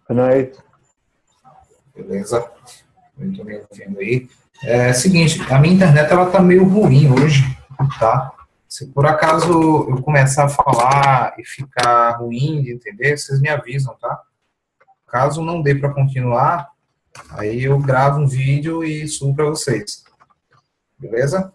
Boa noite. Beleza? Eu estou me ouvindo aí. É seguinte, a minha internet ela tá meio ruim hoje, tá? Se por acaso eu começar a falar e ficar ruim de entender, vocês me avisam, tá? Caso não dê para continuar, aí eu gravo um vídeo e subo para vocês. Beleza?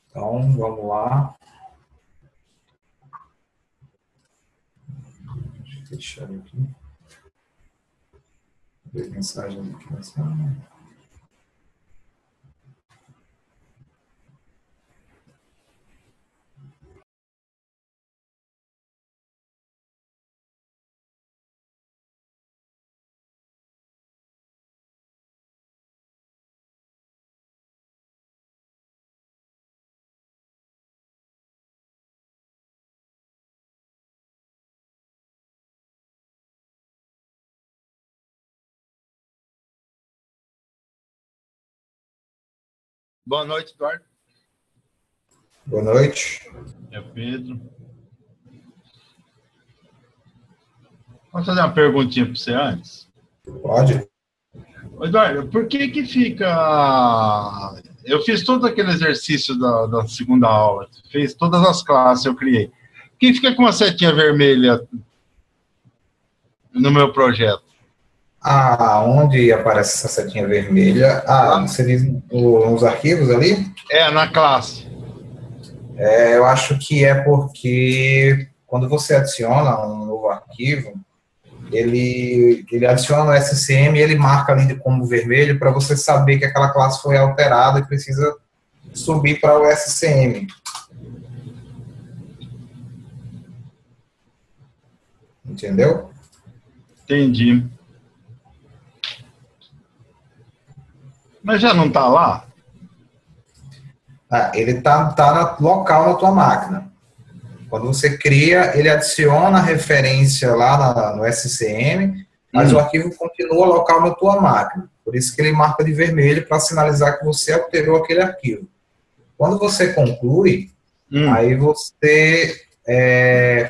Então, vamos lá. Deixa eu fechar aqui. Ver mensagem aqui. Boa noite, Eduardo. Boa noite. É Pedro. Posso fazer uma perguntinha para você antes? Pode? Eduardo, por que que fica... Eu fiz todo aquele exercício da segunda aula, fiz todas as classes, eu criei. Por que fica com uma setinha vermelha no meu projeto? Ah, onde aparece essa setinha vermelha? Ah, você diz nos arquivos ali? É, na classe. Eu acho que é porque quando você adiciona um novo arquivo, ele adiciona o SCM e ele marca ali como vermelho para você saber que aquela classe foi alterada e precisa subir para o SCM. Entendeu? Entendi. Mas já não está lá? Ah, ele tá local na tua máquina. Quando você cria, ele adiciona a referência lá no SCM, mas o arquivo continua local na tua máquina. Por isso que ele marca de vermelho para sinalizar que você alterou aquele arquivo. Quando você conclui, aí você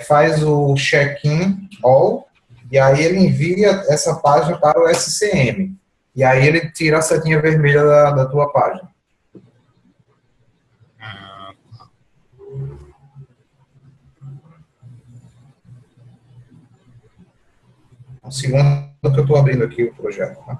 faz o check-in all, e aí ele envia essa página para o SCM. E aí ele tira a setinha vermelha da tua página. Um segundo que eu estou abrindo aqui o projeto. Tá?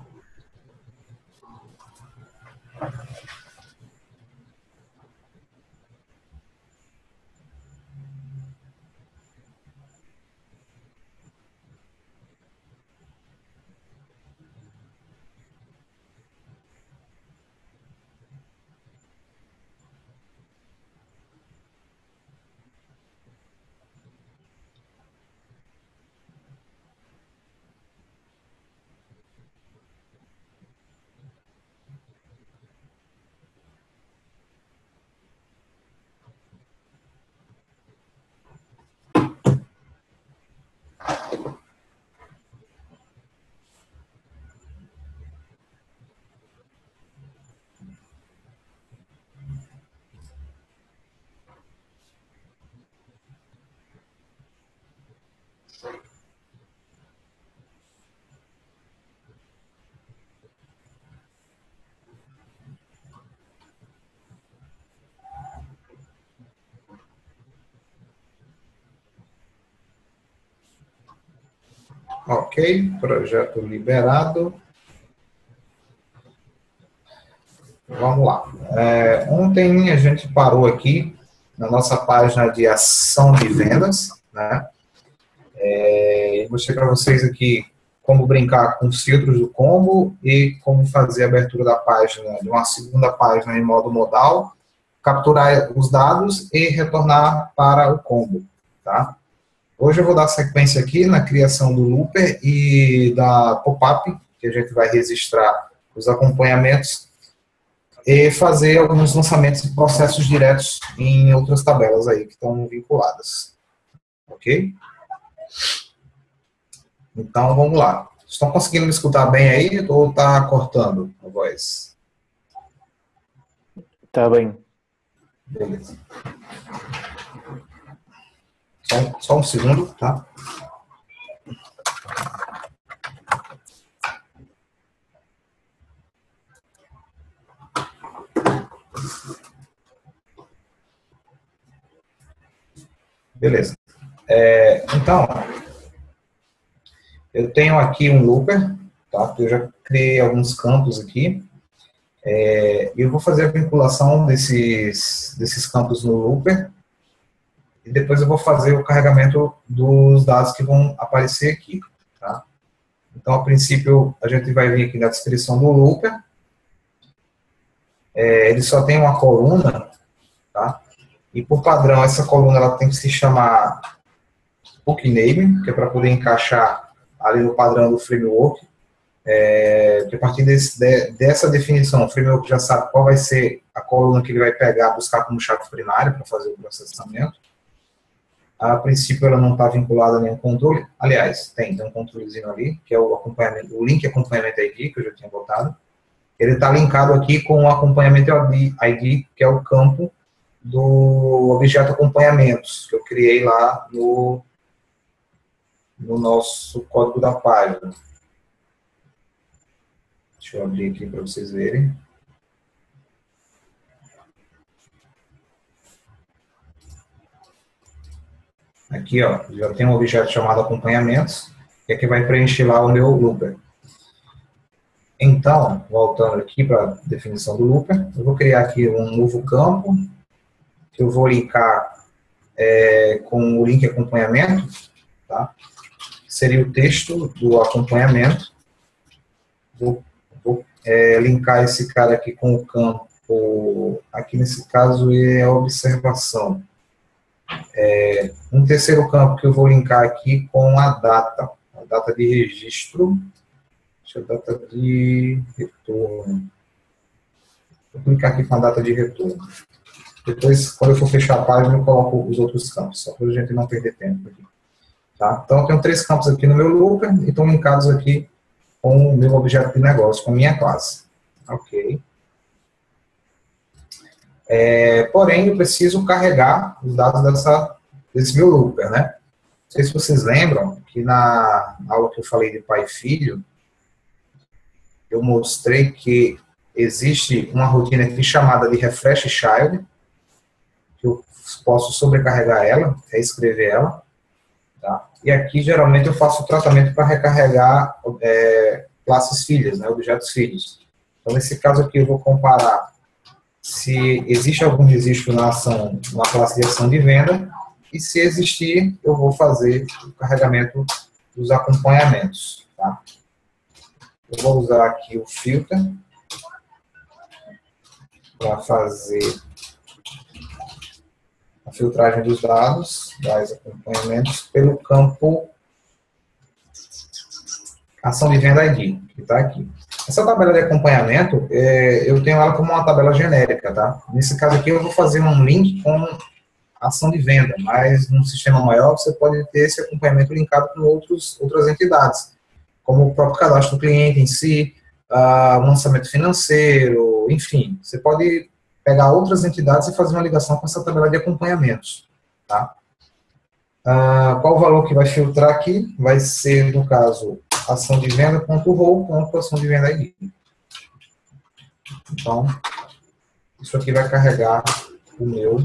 Ok, projeto liberado. Vamos lá. Ontem a gente parou aqui na nossa página de ação de vendas, né? Eu mostrei para vocês aqui como brincar com os filtros do combo e como fazer a abertura da página, de uma segunda página em modo modal, capturar os dados e retornar para o combo, tá? Hoje eu vou dar sequência aqui na criação do looper e da pop-up, que a gente vai registrar os acompanhamentos e fazer alguns lançamentos de processos diretos em outras tabelas aí que estão vinculadas. Ok? Então, vamos lá. Estão conseguindo me escutar bem aí ou está cortando a voz? Tá bem. Beleza. Só um segundo, tá? Beleza. Então, eu tenho aqui um looper, tá? Eu já criei alguns campos aqui. Eu vou fazer a vinculação desses campos no looper e depois eu vou fazer o carregamento dos dados que vão aparecer aqui, tá? Então, a princípio, a gente vai vir aqui na descrição do looper. Ele só tem uma coluna, tá? E por padrão, essa coluna ela tem que se chamar book name, que é para poder encaixar ali no padrão do framework. A partir dessa definição, o framework já sabe qual vai ser a coluna que ele vai pegar, buscar como chave primária para fazer o processamento. A princípio, ela não está vinculada a nenhum controle. Aliás, tem um controlezinho ali, que é o acompanhamento, o link acompanhamento ID, que eu já tinha botado. Ele está linkado aqui com o acompanhamento ID, que é o campo do objeto acompanhamentos, que eu criei lá no nosso código da página. Deixa eu abrir aqui para vocês verem. Aqui, ó, já tem um objeto chamado acompanhamentos, que é que vai preencher lá o meu looper. Então, voltando aqui para a definição do looper, eu vou criar aqui um novo campo, que eu vou linkar com o link acompanhamento, tá? Seria o texto do acompanhamento. Vou linkar esse cara aqui com o campo, aqui nesse caso é a observação. Um terceiro campo que eu vou linkar aqui com a data de registro, deixa eu data de retorno. Vou clicar aqui com a data de retorno. Depois, quando eu for fechar a página, eu coloco os outros campos, só para a gente não perder tempo aqui. Tá? Então, eu tenho 3 campos aqui no meu looper e estão linkados aqui com o meu objeto de negócio, com a minha classe. Ok. Porém, eu preciso carregar os dados desse meu looper, né? Não sei se vocês lembram que na aula que eu falei de pai e filho, eu mostrei que existe uma rotina aqui chamada de refresh child, que eu posso sobrecarregar ela, reescrever ela, tá? E aqui, geralmente, eu faço o tratamento para recarregar classes filhas, né, objetos filhos. Então, nesse caso aqui, eu vou comparar se existe algum registro na classe de ação de venda, e se existir, eu vou fazer o carregamento dos acompanhamentos, tá? Eu vou usar aqui o filter para fazer a filtragem dos dados, dos acompanhamentos, pelo campo ação de venda ID, que está aqui. Essa tabela de acompanhamento, eu tenho ela como uma tabela genérica, tá? Nesse caso aqui, eu vou fazer um link com ação de venda, mas num sistema maior, você pode ter esse acompanhamento linkado com outras entidades, como o próprio cadastro do cliente em si, o lançamento financeiro, enfim, você pode pegar outras entidades e fazer uma ligação com essa tabela de acompanhamentos, tá? Qual o valor que vai filtrar aqui? Vai ser, no caso, ação de venda.row, ação de venda ID. Então, isso aqui vai carregar o meu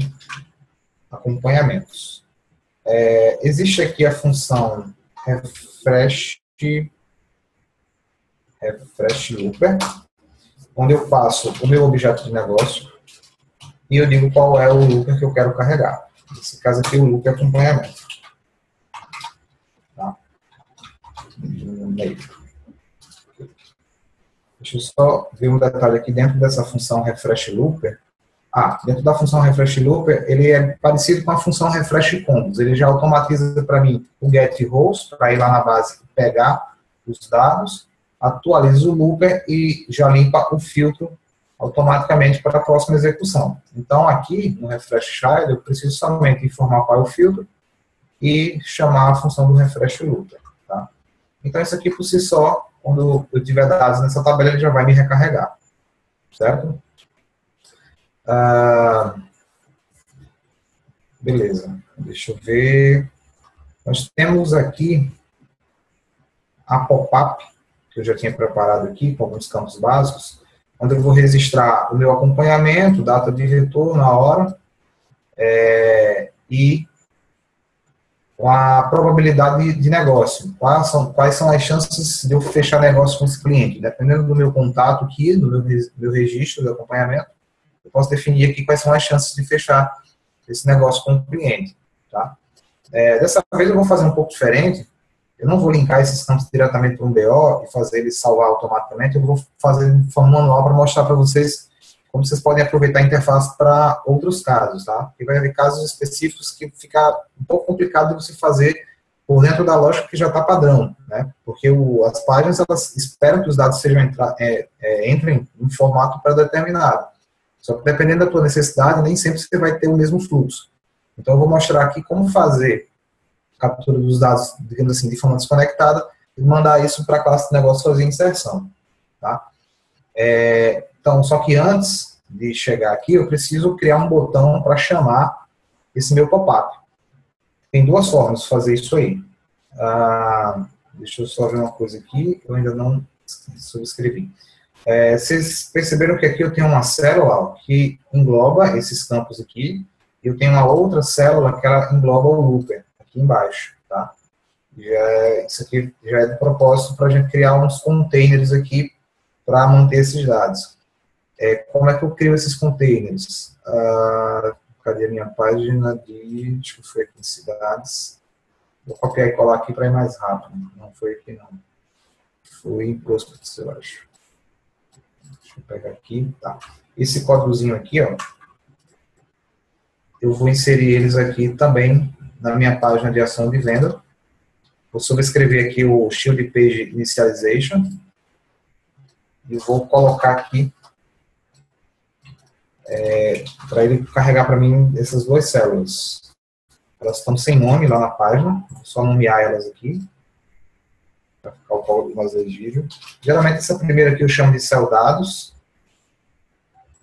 acompanhamentos. Existe aqui a função refresh Looper, onde eu passo o meu objeto de negócio e eu digo qual é o looper que eu quero carregar. Nesse caso aqui, o looper acompanhamento. Tá? Deixa eu só ver um detalhe aqui dentro dessa função refresh looper. Dentro da função refresh looper, ele é parecido com a função refresh combos. Ele já automatiza para mim o get rows, para ir lá na base e pegar os dados, atualiza o looper e já limpa o filtro automaticamente para a próxima execução. Então, aqui no refresh child, eu preciso somente informar qual é o filtro e chamar a função do refresh looper. Tá? Então, isso aqui por si só, quando eu tiver dados nessa tabela, ele já vai me recarregar. Certo? Beleza, deixa eu ver. Nós temos aqui a pop-up, que eu já tinha preparado aqui, com alguns campos básicos, onde eu vou registrar o meu acompanhamento, data de retorno, a hora, e a probabilidade de negócio. Quais são as chances de eu fechar negócio com esse cliente? Dependendo do meu contato aqui, do meu registro de acompanhamento, eu posso definir aqui quais são as chances de fechar esse negócio com o cliente. Tá? Dessa vez eu vou fazer um pouco diferente. Eu não vou linkar esses campos diretamente para um BO e fazer ele salvar automaticamente. Eu vou fazer de forma manual para mostrar para vocês como vocês podem aproveitar a interface para outros casos. Tá? Porque vai haver casos específicos que fica um pouco complicado de você fazer por dentro da lógica que já está padrão. Né? Porque as páginas elas esperam que os dados entrem em formato pré-determinado. Só que dependendo da tua necessidade, nem sempre você vai ter o mesmo fluxo. Então, eu vou mostrar aqui como fazer captura dos dados, digamos assim, de forma desconectada e mandar isso para a classe de negócio fazer inserção. Tá? Então, só que antes de chegar aqui, eu preciso criar um botão para chamar esse meu pop-up. Tem duas formas de fazer isso aí. Deixa eu só ver uma coisa aqui, eu ainda não subscrevi. Vocês perceberam que aqui eu tenho uma célula que engloba esses campos aqui, e eu tenho uma outra célula que ela engloba o looper, aqui embaixo. Tá? Isso aqui já é de propósito para a gente criar uns containers aqui para manter esses dados. Como é que eu crio esses containers? Cadê a minha página de... Acho que foi aqui em cidades. Vou copiar e colar aqui para ir mais rápido. Não foi aqui, não. Foi em prospects, eu acho. Deixa eu pegar aqui, tá. Esse códigozinho aqui, ó, eu vou inserir eles aqui também na minha página de ação de venda. Vou sobrescrever aqui o Shield Page Initialization e vou colocar aqui para ele carregar para mim essas duas células. Elas estão sem nome lá na página, vou só nomear elas aqui, para ficar o código mais legível. Geralmente essa primeira aqui eu chamo de cell dados,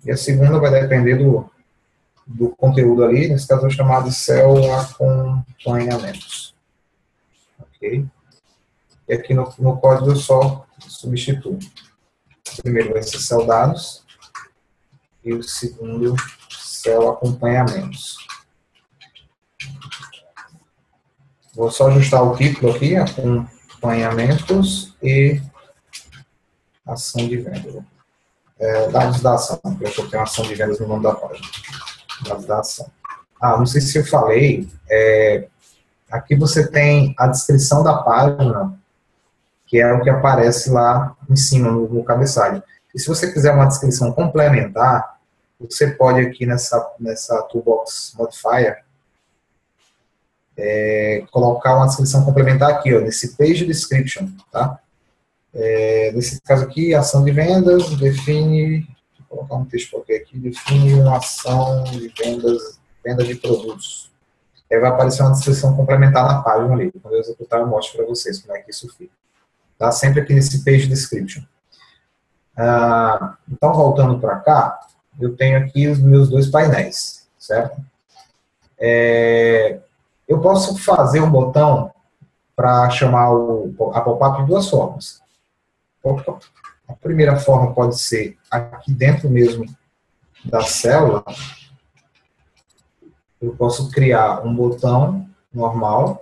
e a segunda vai depender do conteúdo ali, nesse caso eu vou chamar de cell acompanhamentos. Ok? E aqui no código eu só substituo. O primeiro vai ser cell dados, e o segundo cell acompanhamentos. Vou só ajustar o título aqui, acompanhamentos e ação de venda. Dados da ação, porque eu tenho ação de vendas no nome da página. Dados da ação. Não sei se eu falei, aqui você tem a descrição da página, que é o que aparece lá em cima, no cabeçalho. E se você quiser uma descrição complementar, você pode aqui nessa Toolbox Modifier, colocar uma descrição complementar aqui, ó, nesse Page Description, tá? Nesse caso aqui, ação de vendas, define, vou colocar um texto qualquer aqui, define uma ação de vendas, venda de produtos. Vai aparecer uma descrição complementar na página ali. Quando eu executar, eu mostro para vocês como é que isso fica. Tá? Sempre aqui nesse Page Description. Então, voltando para cá, eu tenho aqui os meus dois painéis, certo? Eu posso fazer um botão para chamar a pop-up de duas formas. A primeira forma pode ser aqui dentro mesmo da célula. Eu posso criar um botão normal,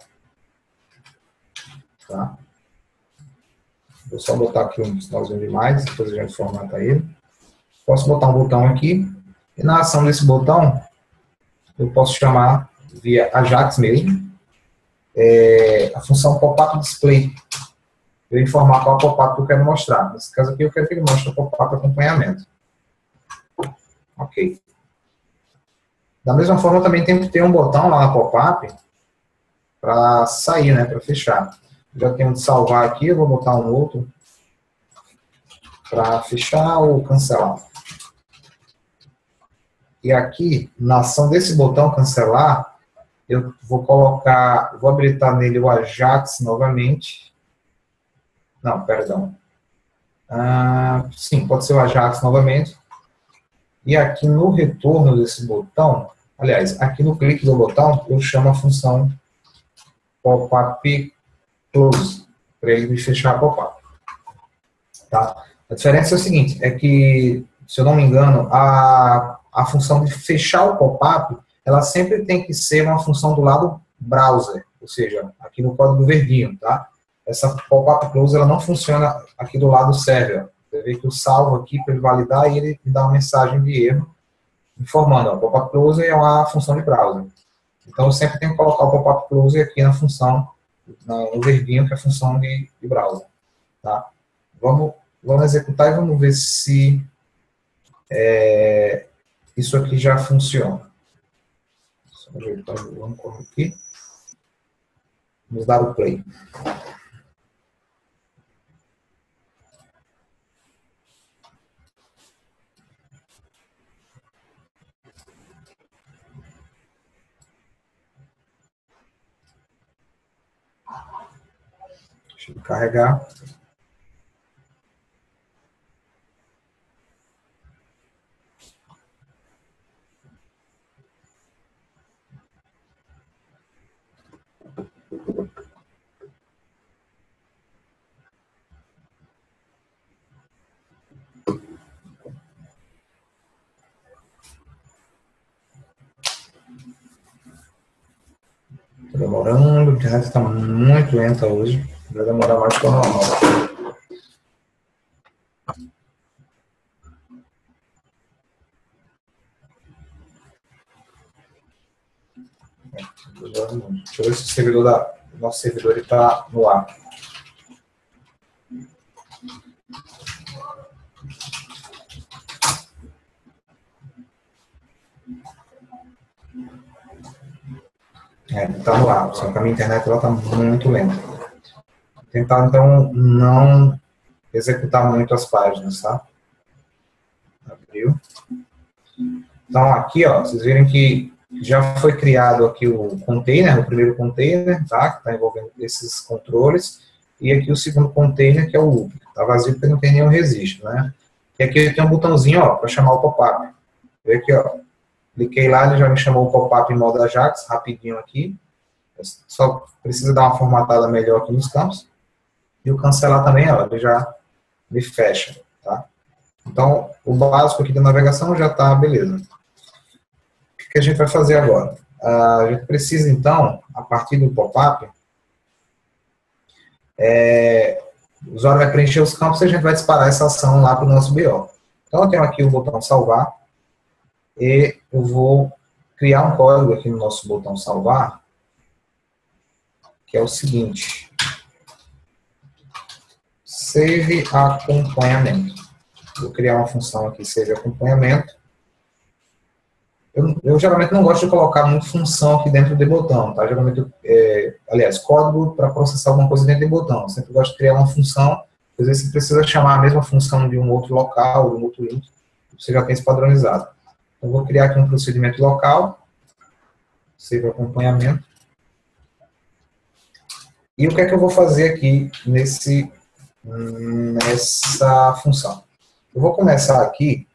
tá? Vou só botar aqui um sinalzinho de mais, depois a gente formata ele. Posso botar um botão aqui, e na ação desse botão, eu posso chamar via Ajax mesmo, a função pop-up display. Eu informar qual pop-up que eu quero mostrar. Nesse caso aqui, eu quero que ele mostre o pop-up acompanhamento. Ok. Da mesma forma, também tem que ter um botão lá na pop-up para sair, né, para fechar. Já tenho de salvar aqui, eu vou botar um outro para fechar ou cancelar. E aqui, na ação desse botão cancelar, eu vou colocar, vou habilitar nele o Ajax novamente. Não, perdão. Sim, pode ser o Ajax novamente. E aqui no retorno desse botão, aliás, aqui no clique do botão, eu chamo a função pop-up close, para ele me fechar a pop-up. Tá? A diferença é o seguinte, é que, se eu não me engano, a função de fechar o pop-up, ela sempre tem que ser uma função do lado browser, ou seja, aqui no código verdinho, tá? Essa pop-up close, ela não funciona aqui do lado server. Você vê que eu salvo aqui para ele validar e ele me dá uma mensagem de erro informando, ó, pop-up close é uma função de browser. Então, eu sempre tenho que colocar o pop-up close aqui na função, no verdinho, que é a função de browser. Tá? Vamos executar e vamos ver se isso aqui já funciona. Só ajeitar o âncora aqui. Vamos dar o play. Deixa eu carregar. Está demorando, a internet está muito lenta hoje. Vai demorar mais que o normal. Deixa eu ver se o servidor nosso servidor está no ar. Está no ar, só que a minha internet está muito lenta. Vou tentar, então, não executar muito as páginas, tá? Abriu. Então, aqui, ó, vocês viram que já foi criado aqui o container, o primeiro container, tá? Que está envolvendo esses controles. E aqui o segundo container, que é o loop. Está vazio porque não tem nenhum registro, né? E aqui tem um botãozinho, ó, para chamar o pop-up. Vê aqui, ó. Cliquei lá, ele já me chamou o pop-up em modo Ajax, rapidinho aqui. Só precisa dar uma formatada melhor aqui nos campos. E o cancelar também, ó, ele já me fecha, tá? Então, o básico aqui da navegação já está beleza. O que a gente vai fazer agora? A gente precisa, então, a partir do pop-up, o usuário vai preencher os campos e a gente vai disparar essa ação lá para o nosso BO. Então, eu tenho aqui o botão salvar e eu vou criar um código aqui no nosso botão salvar, que é o seguinte: save acompanhamento. Vou criar uma função aqui, save acompanhamento. Eu geralmente não gosto de colocar muito função aqui dentro do botão, tá? Geralmente, aliás, código para processar alguma coisa dentro do botão. Eu sempre gosto de criar uma função, às vezes você precisa chamar a mesma função de um outro local, de um outro link, você já tem isso padronizado. Então, vou criar aqui um procedimento local, save acompanhamento. E o que é que eu vou fazer aqui nessa função? Eu vou começar aqui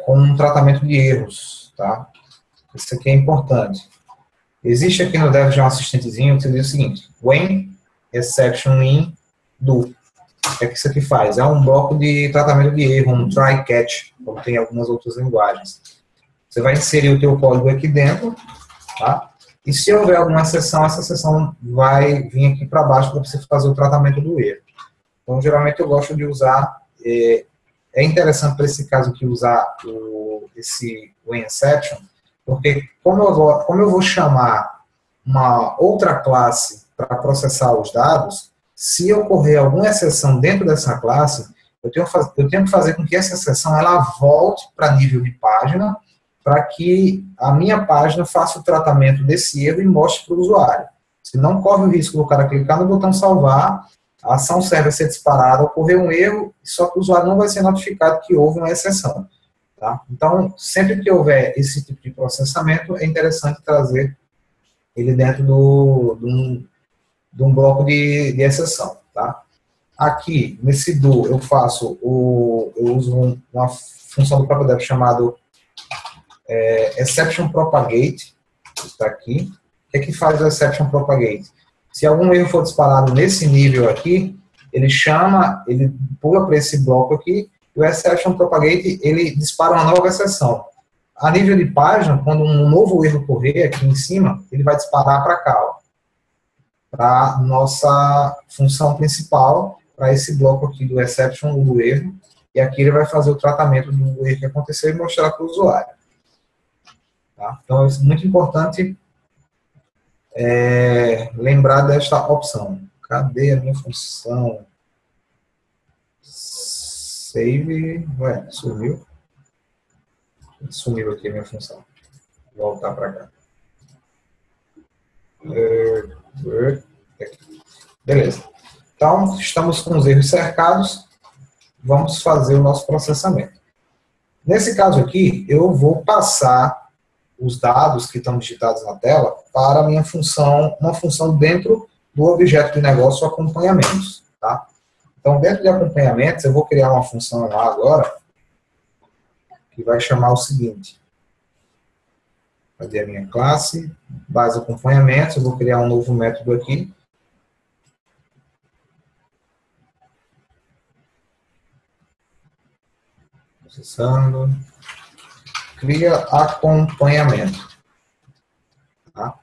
com um tratamento de erros, tá? Isso aqui é importante. Existe aqui no Dev já um assistentezinho que diz o seguinte: when exception in do. O que é que isso aqui faz? É um bloco de tratamento de erro, um try catch, como tem em algumas outras linguagens. Você vai inserir o teu código aqui dentro, tá? E se houver alguma exceção, essa exceção vai vir aqui para baixo para você fazer o tratamento do erro. Então, Então, geralmente eu gosto de usar, é interessante para esse caso aqui usar o exception, porque como eu vou chamar uma outra classe para processar os dados, se ocorrer alguma exceção dentro dessa classe, eu tenho que fazer com que essa exceção ela volte para nível de página, para que a minha página faça o tratamento desse erro e mostre para o usuário. Se não corre o risco do cara clicar no botão salvar, a ação serve a ser disparada, ocorreu um erro, só que o usuário não vai ser notificado que houve uma exceção. Tá? Então, sempre que houver esse tipo de processamento, é interessante trazer ele dentro de um bloco de exceção. Tá? Aqui, nesse do, eu uso uma função do próprio Dev chamado exception propagate, está aqui. O que faz o exception propagate? Se algum erro for disparado nesse nível aqui, ele pula para esse bloco aqui, e o exception propagate, ele dispara uma nova exceção. A nível de página, quando um novo erro ocorrer aqui em cima, ele vai disparar para cá, para nossa função principal, para esse bloco aqui do exception, do erro, e aqui ele vai fazer o tratamento do erro que aconteceu e mostrar para o usuário. Tá? Então, é muito importante lembrar desta opção. Cadê a minha função? Save. Ué, sumiu. Sumiu aqui a minha função. Vou voltar para cá. Beleza. Então, estamos com os erros cercados. Vamos fazer o nosso processamento. Nesse caso aqui, eu vou passar os dados que estão digitados na tela para a minha função, uma função dentro do objeto de negócio acompanhamentos. Tá? Então, dentro de acompanhamentos, eu vou criar uma função lá agora, que vai chamar o seguinte. Cadê a minha classe? Base acompanhamentos, eu vou criar um novo método aqui. Processando. Cria acompanhamento. Tá?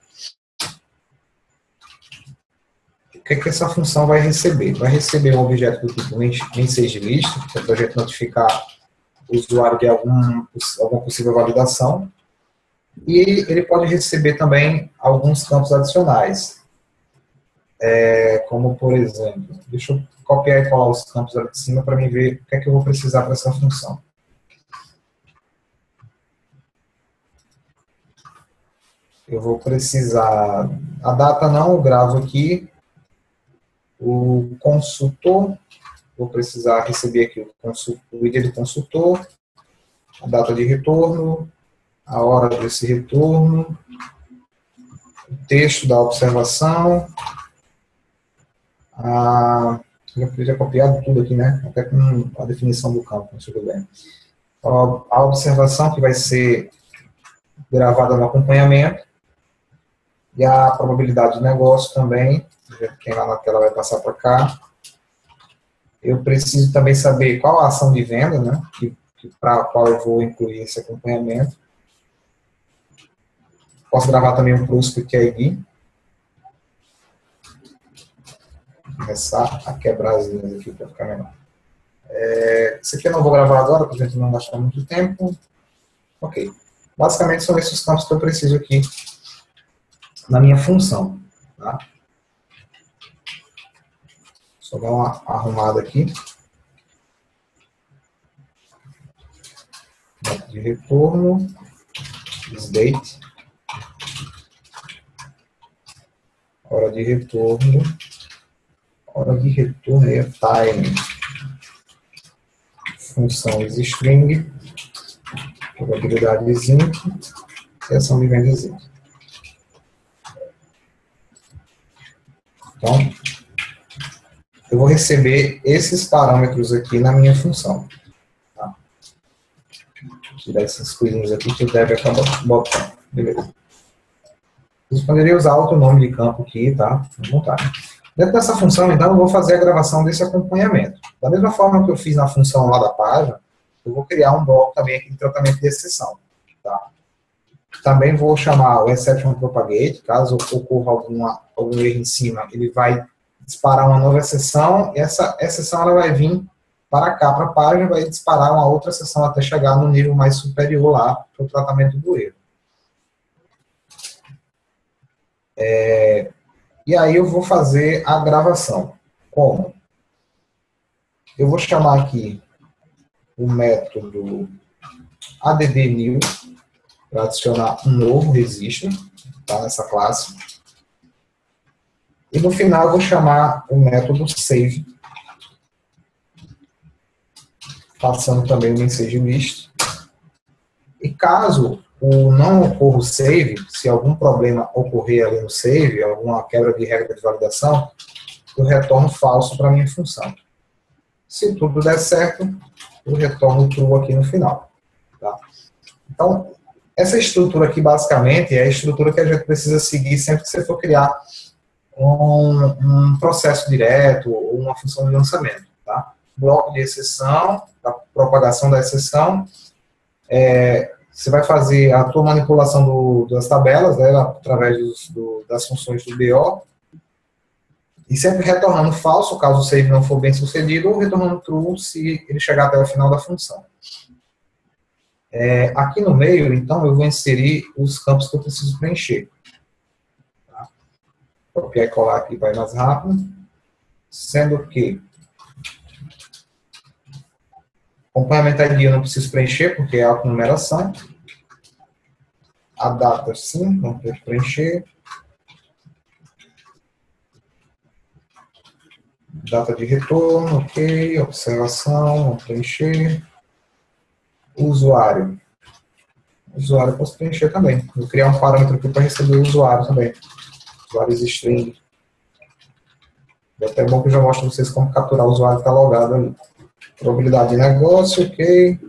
O que essa função vai receber? Vai receber um objeto do tipo MessageList, que é para a gente notificar o usuário de alguma possível validação. E ele pode receber também alguns campos adicionais. Como, por exemplo, deixa eu copiar e colar os campos ali de cima para mim ver o que é que eu vou precisar para essa função. Eu vou precisar, a data não, eu gravo aqui, o consultor, vou precisar receber aqui o ID do consultor, a data de retorno, a hora desse retorno, o texto da observação, eu queria copiar tudo aqui, né? Até com a definição do campo, mas tudo bem. A observação que vai ser gravada no acompanhamento, e a probabilidade de negócio também, quem lá na tela vai passar para cá. Eu preciso também saber qual a ação de venda, né, para a qual eu vou incluir esse acompanhamento. Posso gravar também um prospect ID. Vou começar a quebrar as linhas aqui para ficar menor. Isso aqui eu não vou gravar agora, para a gente não gastar muito tempo. Ok. Basicamente são esses campos que eu preciso aqui na minha função. Tá? Só dar uma arrumada aqui. Data de retorno, date, hora de retorno é time, função isString, probabilidade zinc e ação de venda zinc. Então, eu vou receber esses parâmetros aqui na minha função. Tá? Vou tirar esses coisinhos aqui que o Dev acaba botando. Beleza. Você poderia usar outro nome de campo aqui, tá? À vontade. Dentro dessa função, então, eu vou fazer a gravação desse acompanhamento. Da mesma forma que eu fiz na função lá da página, eu vou criar um bloco também aqui de tratamento de exceção. Tá? Também vou chamar o exception propagate, caso ocorra algum erro em cima, ele vai disparar uma nova exceção, e essa exceção ela vai vir para cá, para a página, vai disparar uma outra exceção até chegar no nível mais superior lá para o tratamento do erro. E aí eu vou fazer a gravação. Como? Eu vou chamar aqui o método addNew para adicionar um novo registro, tá, nessa classe. E no final eu vou chamar o método save, passando também o message list. E caso não ocorra o save, se algum problema ocorrer ali no save, alguma quebra de regra de validação, eu retorno falso para a minha função. Se tudo der certo, eu retorno true aqui no final. Tá? Então, essa estrutura aqui, basicamente, é a estrutura que a gente precisa seguir sempre que você for criar um processo direto ou uma função de lançamento. Tá? Bloco de exceção, a propagação da exceção, você vai fazer a tua manipulação das tabelas, né, através das funções do BO, e sempre retornando falso, caso o save não for bem sucedido, ou retornando true, se ele chegar até o final da função. Aqui no meio, então, eu vou inserir os campos que eu preciso preencher. Tá? Copiar e colar aqui vai mais rápido, sendo que complemento ID eu não preciso preencher, porque é autonumeração. A data, sim, não tenho que preencher. Data de retorno, ok. Observação, não preencher. Usuário. Usuário eu posso preencher também. Vou criar um parâmetro aqui para receber o usuário também. Usuários string. É até bom que eu já mostro para vocês como capturar o usuário que está logado ali. Probabilidade de negócio, ok.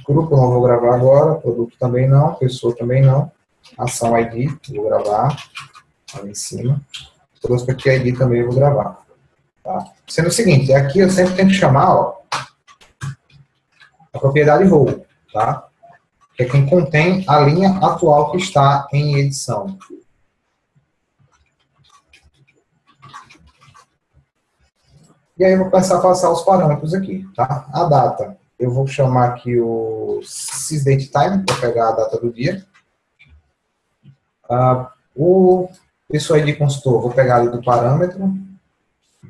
Grupo não vou gravar agora. Produto também não. Pessoa também não. Ação ID, vou gravar. Ali em cima. Trouxe aqui ID também eu vou gravar. Tá? Sendo o seguinte, aqui eu sempre tenho que chamar, ó, a propriedade role, tá? Que é quem contém a linha atual que está em edição. E aí eu vou começar a passar os parâmetros aqui, tá? A data, eu vou chamar aqui o sysDateTime, para pegar a data do dia. O pessoal ID consultor, vou pegar ali do parâmetro.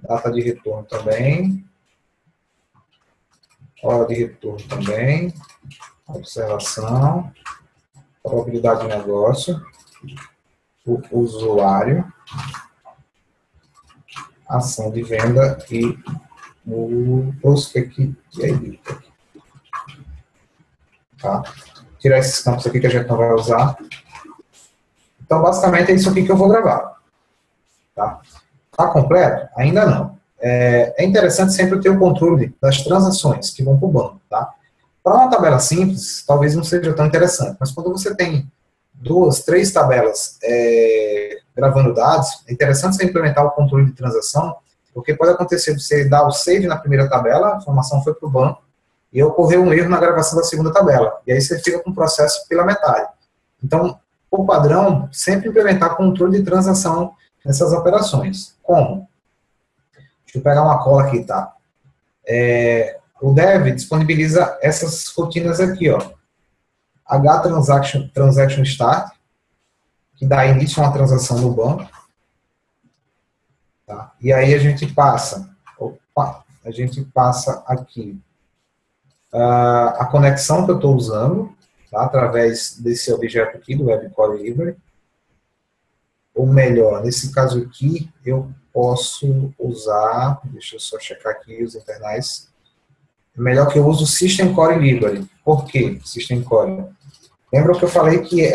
Data de retorno também. Hora de retorno também. Observação. Probabilidade de negócio. O usuário. Ação de venda e o prospect ID. Tá? Tirar esses campos aqui que a gente não vai usar. Então, basicamente, é isso aqui que eu vou gravar. Tá? Tá completo? Ainda não. É interessante sempre ter o controle das transações que vão para o banco. Tá? Para uma tabela simples, talvez não seja tão interessante, mas quando você tem 2, 3 tabelas gravando dados, é interessante você implementar o controle de transação, porque pode acontecer de você dar o save na primeira tabela, a informação foi para o banco, e ocorreu um erro na gravação da segunda tabela. E aí você fica com o processo pela metade. Então, por padrão, sempre implementar controle de transação nessas operações. Como? Deixa eu pegar uma cola aqui, tá? O Dev disponibiliza essas rotinas aqui, ó. Transaction Start, que dá início a uma transação no banco. Tá? E aí a gente passa aqui a conexão que eu estou usando, tá? Através desse objeto aqui, do Web Core Library. Ou melhor, nesse caso aqui, eu posso usar, deixa eu só checar aqui os internais, é melhor que eu use o System Core Library. Por quê? System Core. Lembra que eu falei que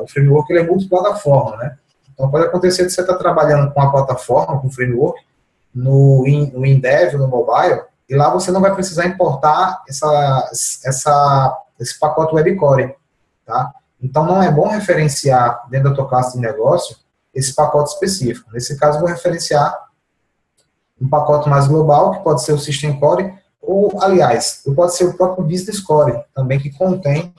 o framework ele é multiplataforma, né? Então pode acontecer de você estar trabalhando com a plataforma, com o framework, no InDev, no mobile, e lá você não vai precisar importar esse pacote WebCore, tá? Então não é bom referenciar dentro da tua classe de negócio esse pacote específico. Nesse caso eu vou referenciar um pacote mais global, que pode ser o System Core, ou, aliás, pode ser o próprio Business Core, também que contém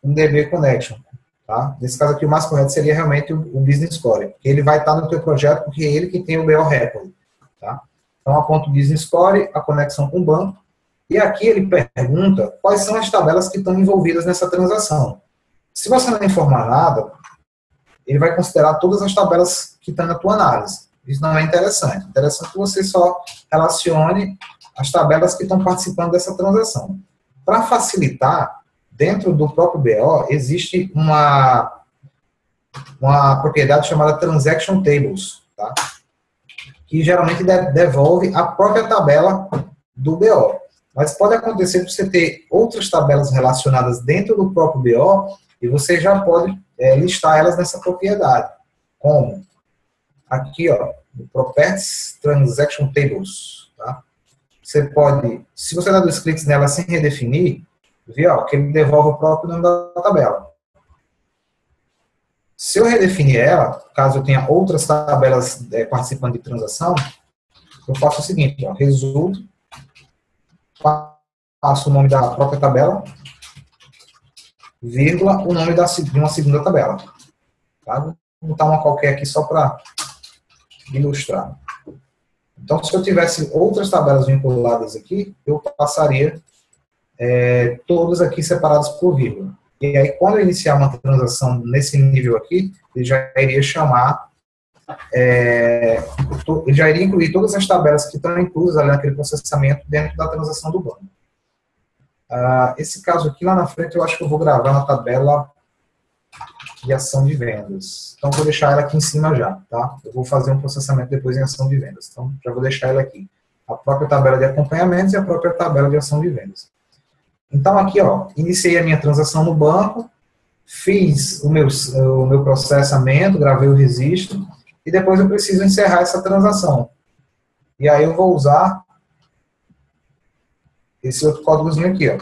um DB Connection. Tá? Nesse caso aqui, o mais correto seria realmente o Business Score, porque ele vai estar no teu projeto, porque é ele que tem o BO Record. Tá? Então, aponta o Business Score, a conexão com o banco, e aqui ele pergunta quais são as tabelas que estão envolvidas nessa transação. Se você não informar nada, ele vai considerar todas as tabelas que estão na tua análise. Isso não é interessante. Interessante que você só relacione as tabelas que estão participando dessa transação. Para facilitar, dentro do próprio BO, existe uma propriedade chamada Transaction Tables, tá? Que geralmente devolve a própria tabela do BO. Mas pode acontecer de você ter outras tabelas relacionadas dentro do próprio BO e você já pode listar elas nessa propriedade. Como? Aqui, ó, no Properties Transaction Tables. Tá? Você pode, se você dá 2 cliques nela sem redefinir, vê ó, que ele devolve o próprio nome da tabela. Se eu redefinir ela, caso eu tenha outras tabelas participando de transação, eu faço o seguinte, ó, resulta, passo o nome da própria tabela, vírgula, o nome de uma segunda tabela. Tá? Vou botar uma qualquer aqui só para ilustrar. Então, se eu tivesse outras tabelas vinculadas aqui, eu passaria todas aqui separadas por vírgula. E aí, quando eu iniciar uma transação nesse nível aqui, ele já iria chamar, ele já iria incluir todas as tabelas que estão inclusas ali naquele processamento dentro da transação do banco. Esse caso aqui, lá na frente, eu acho que eu vou gravar na tabela de ação de vendas. Então, vou deixar ela aqui em cima já, tá? Eu vou fazer um processamento depois em ação de vendas. Então, já vou deixar ela aqui. A própria tabela de acompanhamentos e a própria tabela de ação de vendas. Então, aqui, ó, iniciei a minha transação no banco, fiz o meu processamento, gravei o registro, e depois eu preciso encerrar essa transação. E aí eu vou usar esse outro códigozinho aqui, ó,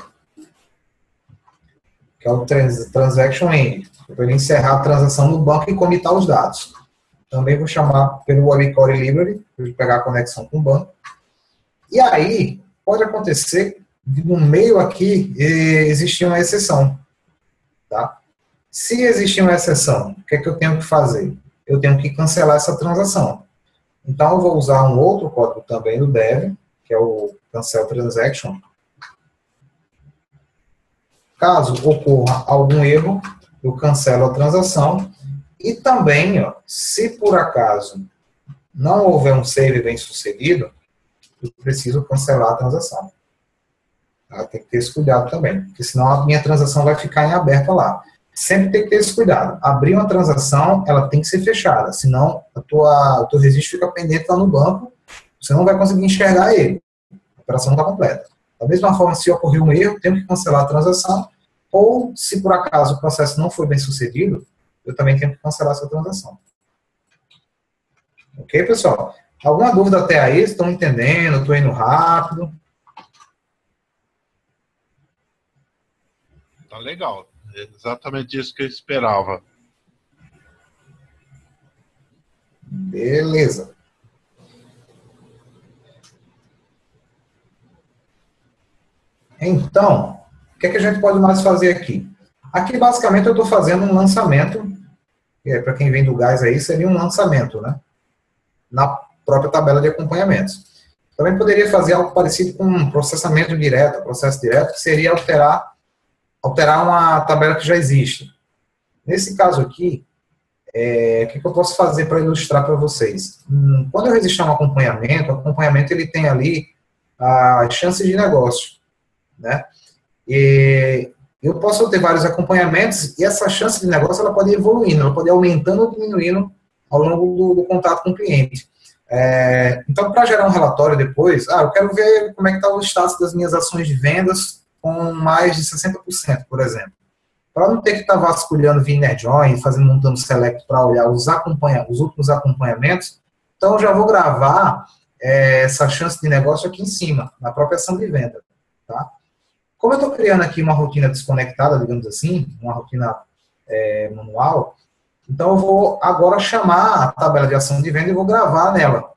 que é o Transaction End, para ele encerrar a transação no banco e comitar os dados. Também vou chamar pelo Webcore Library, para ele pegar a conexão com o banco. E aí, pode acontecer, no meio aqui, existir uma exceção. Tá? Se existir uma exceção, o que é que eu tenho que fazer? Eu tenho que cancelar essa transação. Então, eu vou usar um outro código também do Dev, que é o Cancel Transaction. Caso ocorra algum erro, eu cancelo a transação. E também, ó, se por acaso não houver um save bem sucedido, eu preciso cancelar a transação. Tá? Tem que ter esse cuidado também, porque senão a minha transação vai ficar em aberta lá. Sempre tem que ter esse cuidado. Abrir uma transação, ela tem que ser fechada, senão o teu registro fica pendente lá no banco, você não vai conseguir enxergar ele. A operação não está completa. Da mesma forma, se ocorrer um erro, eu tenho que cancelar a transação, ou se por acaso o processo não foi bem sucedido, eu também tenho que cancelar essa transação. Ok, pessoal? Alguma dúvida até aí? Estão entendendo? Estou indo rápido? Tá legal. É exatamente isso que eu esperava. Beleza. Então, o que é que a gente pode mais fazer aqui? Aqui, basicamente, eu estou fazendo um lançamento, para quem vem do gás aí, seria um lançamento, né? Na própria tabela de acompanhamentos. Também poderia fazer algo parecido com um processamento direto, processo direto, que seria alterar uma tabela que já existe. Nesse caso aqui, o que eu posso fazer para ilustrar para vocês? Quando eu registrar um acompanhamento, o acompanhamento ele tem ali as chances de negócio, né? E eu posso ter vários acompanhamentos e essa chance de negócio ela pode ir evoluindo, ela pode ir aumentando ou diminuindo ao longo do contato com o cliente. Então, para gerar um relatório depois, eu quero ver como é que está o status das minhas ações de vendas com mais de 60%, por exemplo. Para não ter que estar vasculhando via NetJoin, montando select para olhar os últimos acompanhamentos, então eu já vou gravar essa chance de negócio aqui em cima, na própria ação de venda. Tá? Como eu estou criando aqui uma rotina desconectada, digamos assim, uma rotina manual, então eu vou agora chamar a tabela de ação de venda e vou gravar nela.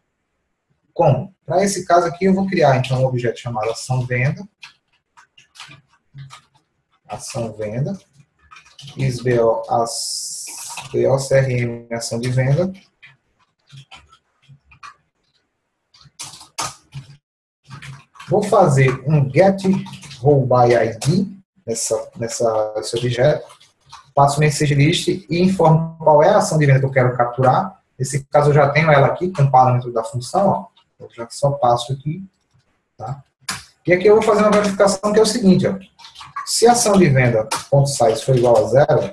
Como? Para esse caso aqui eu vou criar então um objeto chamado ação venda. Ação venda. isBO, BO CRM, ação de venda. Vou fazer um get role by ID nesse objeto. Passo o message list e informo qual é a ação de venda que eu quero capturar. Nesse caso, eu já tenho ela aqui com o parâmetro da função. Ó. Eu já só passo aqui. Tá? E aqui eu vou fazer uma verificação que é o seguinte. Ó. Se a ação de venda .size for igual a 0,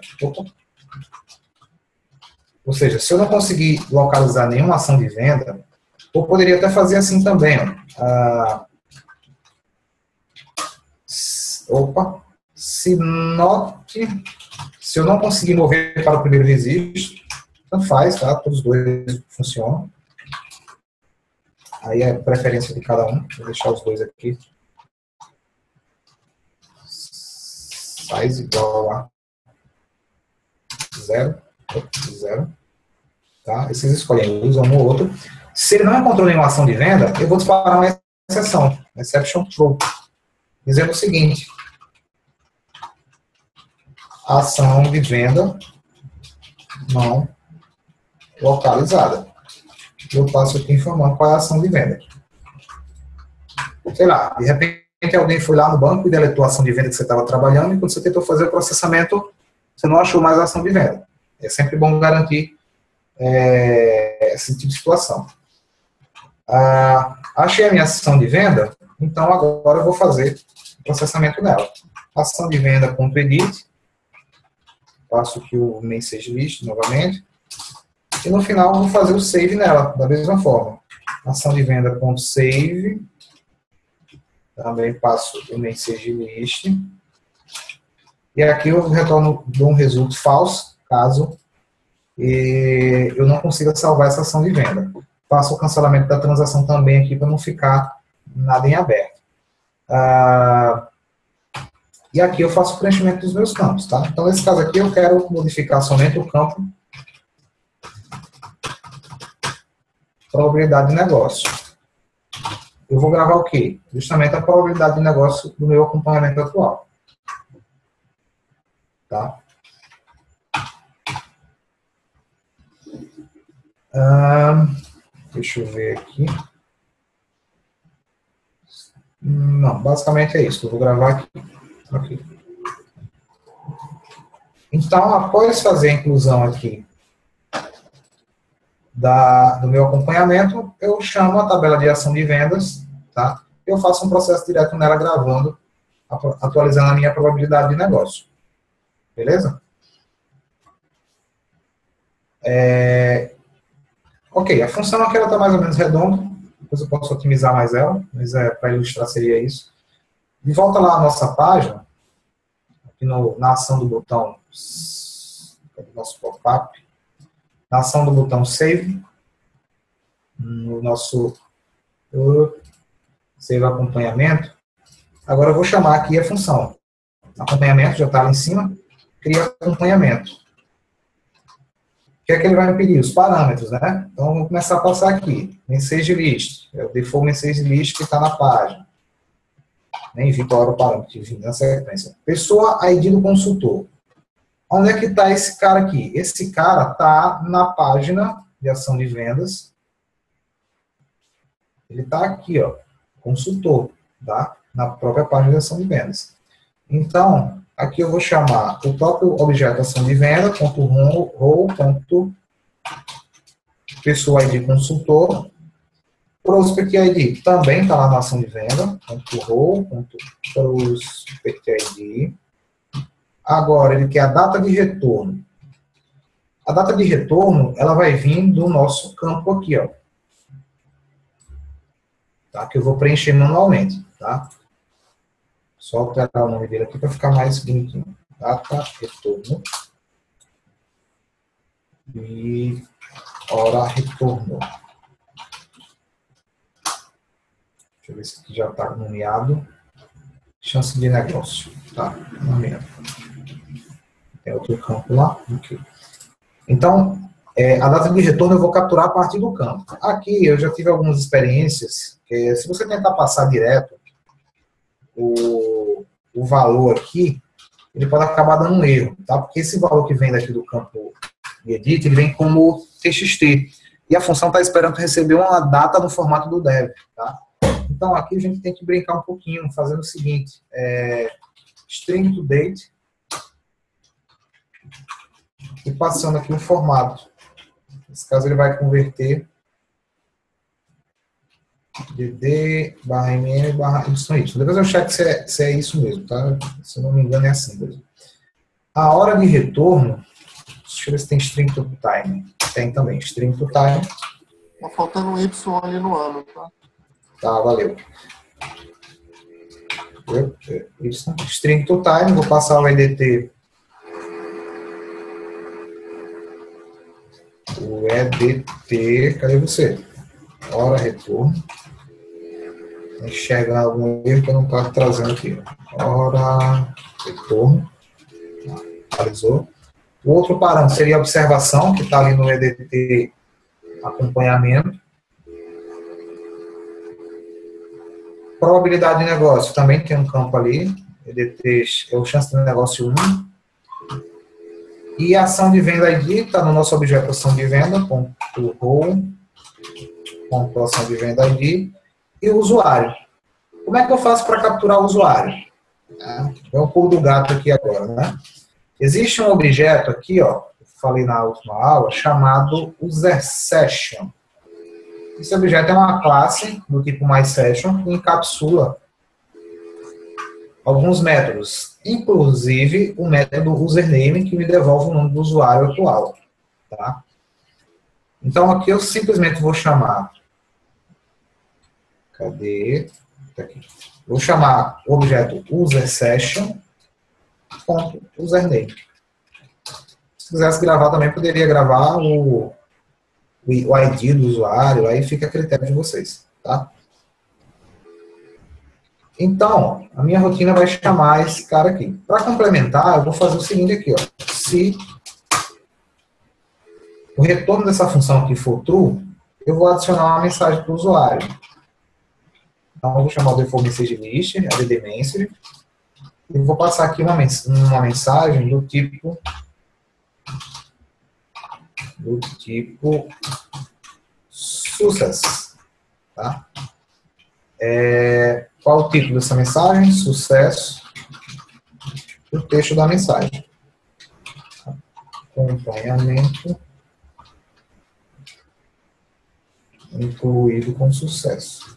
ou seja, se eu não conseguir localizar nenhuma ação de venda, eu poderia até fazer assim também. Ó. Se eu não conseguir mover para o primeiro registro, tanto faz, tá? Todos os dois funcionam. Aí é preferência de cada um. Vou deixar os dois aqui. Size igual a 0. Tá? E vocês escolhem, usam um ou outro. Se ele não encontrou nenhuma ação de venda, eu vou disparar uma exceção, exception true, dizendo o seguinte: ação de venda não localizada. Eu passo aqui informando qual é a ação de venda. Sei lá, de repente alguém foi lá no banco e deletou a ação de venda que você estava trabalhando, e quando você tentou fazer o processamento, você não achou mais a ação de venda. É sempre bom garantir esse tipo de situação. Achei a minha ação de venda, então agora eu vou fazer o processamento dela. Ação de venda.edit, passo aqui o message list novamente, e no final eu vou fazer o save nela, da mesma forma. Ação de venda.save, também passo o message list, e aqui eu retorno de um resultado falso, caso eu não consiga salvar essa ação de venda. Faço o cancelamento da transação também aqui, para não ficar nada em aberto. E aqui eu faço o preenchimento dos meus campos, tá? Então, nesse caso aqui, eu quero modificar somente o campo probabilidade de negócio. Eu vou gravar o quê? Justamente a probabilidade de negócio do meu acompanhamento atual. Tá? Deixa eu ver aqui. Não, basicamente é isso. Eu vou gravar aqui. Então, após fazer a inclusão aqui do meu acompanhamento, eu chamo a tabela de ação de vendas, tá? Eu faço um processo direto nela gravando, atualizando a minha probabilidade de negócio. Beleza? Ok, a função aqui está mais ou menos redonda, depois eu posso otimizar mais ela, mas para ilustrar seria isso. De volta lá à nossa página, aqui na ação do botão, nosso pop-up, na ação do botão Save, no nosso Save Acompanhamento, agora eu vou chamar aqui a função. Acompanhamento já está lá em cima, cria acompanhamento. O que é que ele vai me pedir? Os parâmetros, né? Então, vamos começar a passar aqui. Message list. É o default message list que está na página. Nem vi qual era o parâmetro, enfim, na sequência. Pessoa ID do consultor. Onde é que está esse cara aqui? Esse cara está na página de ação de vendas. Ele está aqui, ó, consultor, tá? Na própria página de ação de vendas. Então, aqui eu vou chamar o próprio objeto ação de venda, .role, pessoa ID consultor. Prospect ID também está lá na ação de venda, .role, prospect ID. Agora, ele quer a data de retorno. A data de retorno, ela vai vir do nosso campo aqui, ó. Tá? Que eu vou preencher manualmente, tá? Só alterar o nome dele aqui para ficar mais bonitinho. Data, retorno. E hora retorno. Deixa eu ver se aqui já está nomeado. Chance de negócio. Tá, nomeado. Tem outro campo lá. Okay. Então, a data de retorno eu vou capturar a partir do campo. Aqui eu já tive algumas experiências. Se você tentar passar direto o valor aqui, ele pode acabar dando um erro, tá? Porque esse valor que vem daqui do campo de edit, ele vem como TXT. E a função está esperando receber uma data no formato do dev, tá? Então, aqui a gente tem que brincar um pouquinho, fazendo o seguinte, string to date, e passando aqui o formato. Nesse caso, ele vai converter dd/mm/y. Depois eu checo se é isso mesmo, tá? Se eu não me engano, é assim mesmo. A hora de retorno, deixa eu ver se tem string to time. Tem também, string to time. Tá faltando um Y ali no ano, tá? Tá, valeu. Isso. String to time, vou passar o EDT. O EDT, cadê você? Hora retorno. Enxergando algum erro que eu não estou trazendo aqui. Hora retorno. Atualizou. O outro parâmetro seria a observação, que está ali no EDT acompanhamento. Probabilidade de negócio, também tem um campo ali. EDT é o chance de negócio 1. E a ação de venda ID está no nosso objeto ação de venda, ponto row, ponto ação de venda ID. E o usuário. Como é que eu faço para capturar o usuário? É um pulo do gato aqui agora, né? Existe um objeto aqui, ó, falei na última aula, chamado userSession. Esse objeto é uma classe do tipo mySession que encapsula alguns métodos, inclusive o método username, que me devolve o nome do usuário atual. Tá? Então, aqui eu simplesmente vou chamar... Cadê? Tá aqui. Vou chamar o objeto userSession.username. Se quisesse gravar também, poderia gravar o ID do usuário, aí fica a critério de vocês, tá? Então, a minha rotina vai chamar esse cara aqui. Para complementar, eu vou fazer o seguinte aqui, ó. Se o retorno dessa função aqui for true, eu vou adicionar uma mensagem para o usuário. Então, eu vou chamar o default message list, add message, e vou passar aqui uma mensagem do tipo sucesso, tá? Qual o título dessa mensagem? Sucesso. E o texto da mensagem. Acompanhamento incluído com sucesso.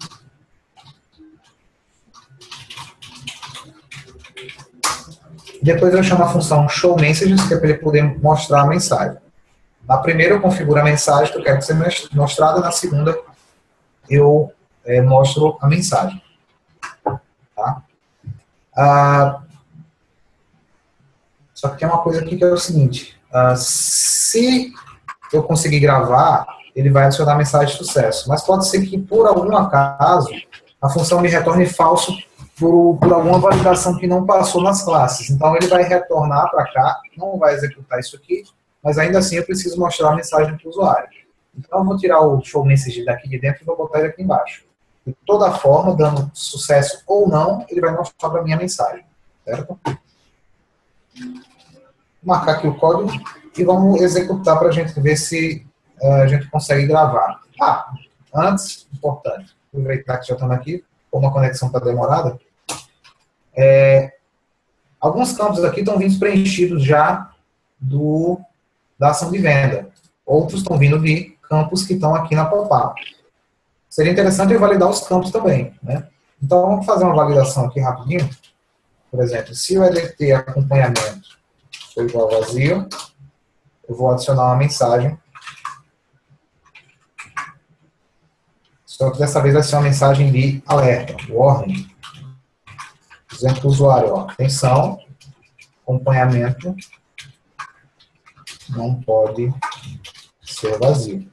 Depois eu chamo a função showMessages, que é para ele poder mostrar a mensagem. Na primeira eu configuro a mensagem que eu quero que seja mostrada, na segunda eu mostro a mensagem. Tá? Só que tem uma coisa aqui que é o seguinte, se eu conseguir gravar, ele vai adicionar a mensagem de sucesso, mas pode ser que por algum acaso a função me retorne falso por alguma validação que não passou nas classes. Então ele vai retornar para cá, não vai executar isso aqui, mas ainda assim eu preciso mostrar a mensagem para o usuário. Então eu vou tirar o show message daqui de dentro e vou botar ele aqui embaixo. De toda forma, dando sucesso ou não, ele vai mostrar para mim a mensagem. Certo? Vou marcar aqui o código e vamos executar para a gente ver se a gente consegue gravar. Antes, importante, aproveitar que já estamos aqui, como a conexão está demorada, alguns campos aqui estão vindo preenchidos já da ação de venda. Outros estão vindo de campos que estão aqui na pop-up. Seria interessante eu validar os campos também, né? Então, vamos fazer uma validação aqui rapidinho. Por exemplo, se o EDT acompanhamento for igual a vazio, eu vou adicionar uma mensagem. Só que dessa vez vai ser uma mensagem de alerta, warning. Dizendo para o usuário, ó, atenção, acompanhamento não pode ser vazio.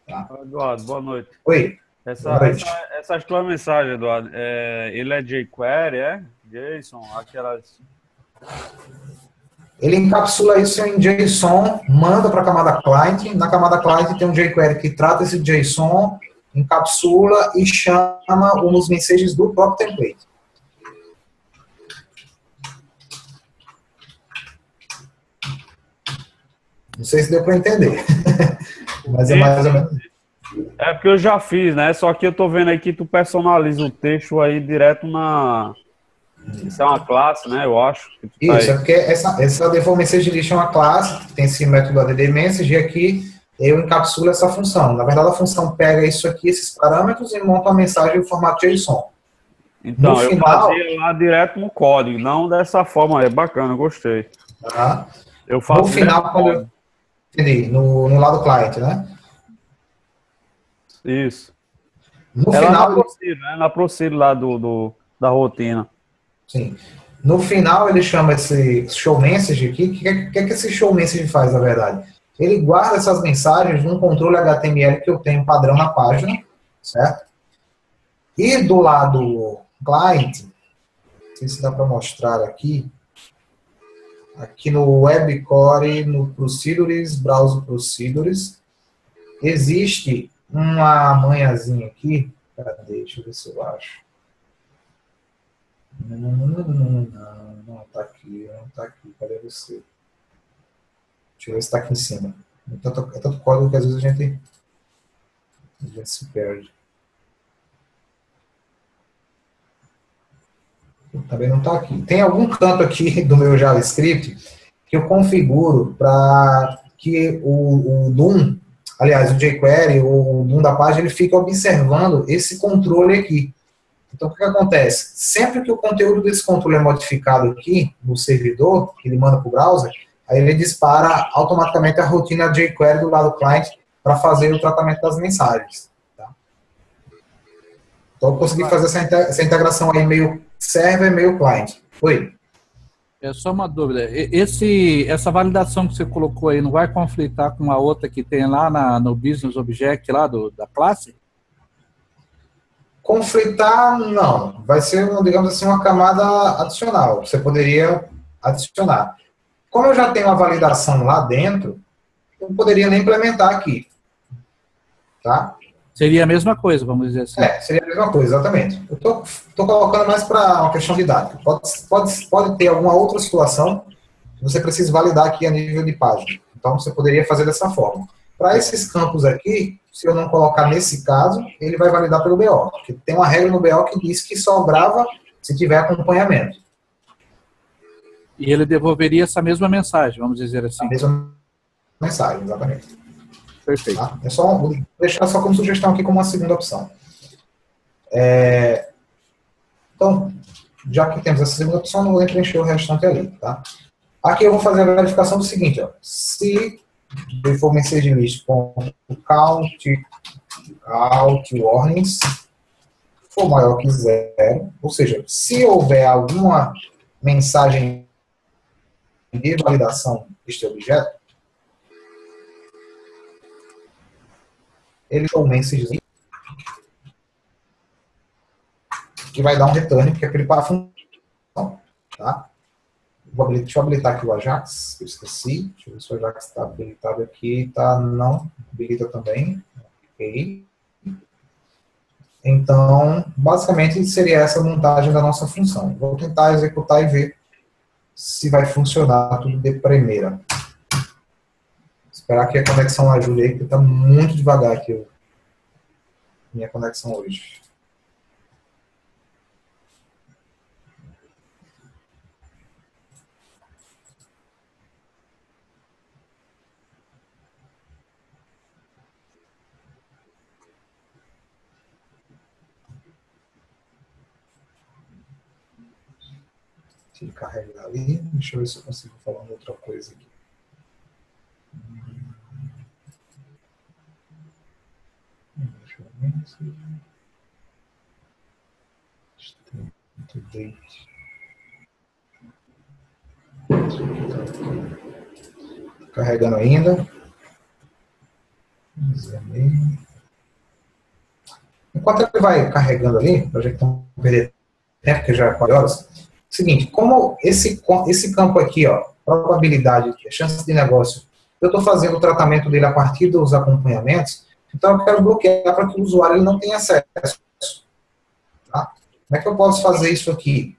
Tá? Eduardo, boa noite. Oi. Essa tua mensagem, Eduardo, ele é jQuery, JSON, aquelas... Ele encapsula isso em JSON, manda para a camada client. Na camada client tem um jQuery que trata esse JSON, encapsula e chama os mensagens do próprio template. Não sei se deu para entender. Mas é mais ou menos. É porque eu já fiz, né? Só que eu tô vendo aí que tu personaliza o texto aí direto na... Isso é uma classe, né? Eu acho. Isso, é porque essa default message list é uma classe, tem esse método add message, e aqui eu encapsulo essa função. Na verdade, a função pega isso aqui, esses parâmetros, e monta uma mensagem em formato JSON. Então, no eu final, fazia lá direto no código, não dessa forma. É bacana, eu gostei. Tá? Eu faço No final, quando eu entendi, no lado cliente, né? Isso. No É lá na final, Procedure, né? Na Procedure lá da rotina. sim. No final, ele chama esse show message aqui. O que esse show message faz, na verdade? Ele guarda essas mensagens num controle HTML que eu tenho padrão na página, certo? E do lado client, não sei se dá para mostrar aqui, aqui no Webcore, no Procedures, Browse Procedures, existe uma manhãzinha aqui. Cadê? Deixa eu ver se eu acho. Não tá aqui, não tá aqui. Cadê você? Deixa eu ver se tá aqui em cima. É tanto código que às vezes a gente se perde. Também não tá aqui. Tem algum canto aqui do meu JavaScript que eu configuro para que o DOM, aliás, o jQuery, o DOM da página, ele fica observando esse controle aqui. Então, o que acontece? Sempre que o conteúdo desse controle é modificado aqui no servidor, que ele manda para o browser, aí ele dispara automaticamente a rotina jQuery do lado client para fazer o tratamento das mensagens. Tá? Então, eu consegui fazer essa integração aí meio server, meio client. Oi? É só uma dúvida. Essa validação que você colocou aí não vai conflitar com a outra que tem lá no Business Object lá da classe? Conflitar, não. Vai ser, digamos assim, uma camada adicional. Você poderia adicionar. Como eu já tenho a validação lá dentro, eu não poderia nem implementar aqui. Tá? Seria a mesma coisa, vamos dizer assim. Seria a mesma coisa, exatamente. Eu estou colocando mais para uma questão didática. Pode ter alguma outra situação que você precise validar aqui a nível de página. Então, você poderia fazer dessa forma. Para esses campos aqui, se eu não colocar nesse caso, ele vai validar pelo BO. Porque tem uma regra no BO que diz que só grava se tiver acompanhamento. E ele devolveria essa mesma mensagem, vamos dizer assim. A mesma mensagem, exatamente. Perfeito. Tá? Vou deixar só como sugestão aqui como uma segunda opção. Então, já que temos essa segunda opção, não vou nem preencher o restante ali. Tá? Aqui eu vou fazer a verificação do seguinte. Ó. Se for message list com count warnings for maior que 0, ou seja, se houver alguma mensagem de validação deste objeto, ele ou message que vai dar um return, porque é aquele para a função. Tá? Deixa eu habilitar aqui o Ajax, eu esqueci. Deixa eu ver se o Ajax está habilitado aqui. Tá, não, habilita também. Ok. Então, basicamente, seria essa a montagem da nossa função. Vou tentar executar e ver se vai funcionar tudo de primeira. Esperar que a conexão ajude aí, porque está muito devagar aqui minha conexão hoje. Deixa eu carregar ali. Deixa eu ver se eu consigo falar uma outra coisa aqui. Deixa eu ver. Date. Carregando ainda. Enquanto ele vai carregando ali, para a gente não perder tempo, porque já é 4 horas. Seguinte, como esse campo aqui, ó, probabilidade, chance de negócio, eu estou fazendo o tratamento dele a partir dos acompanhamentos, então eu quero bloquear para que o usuário ele não tenha acesso. Tá? Como é que eu posso fazer isso aqui?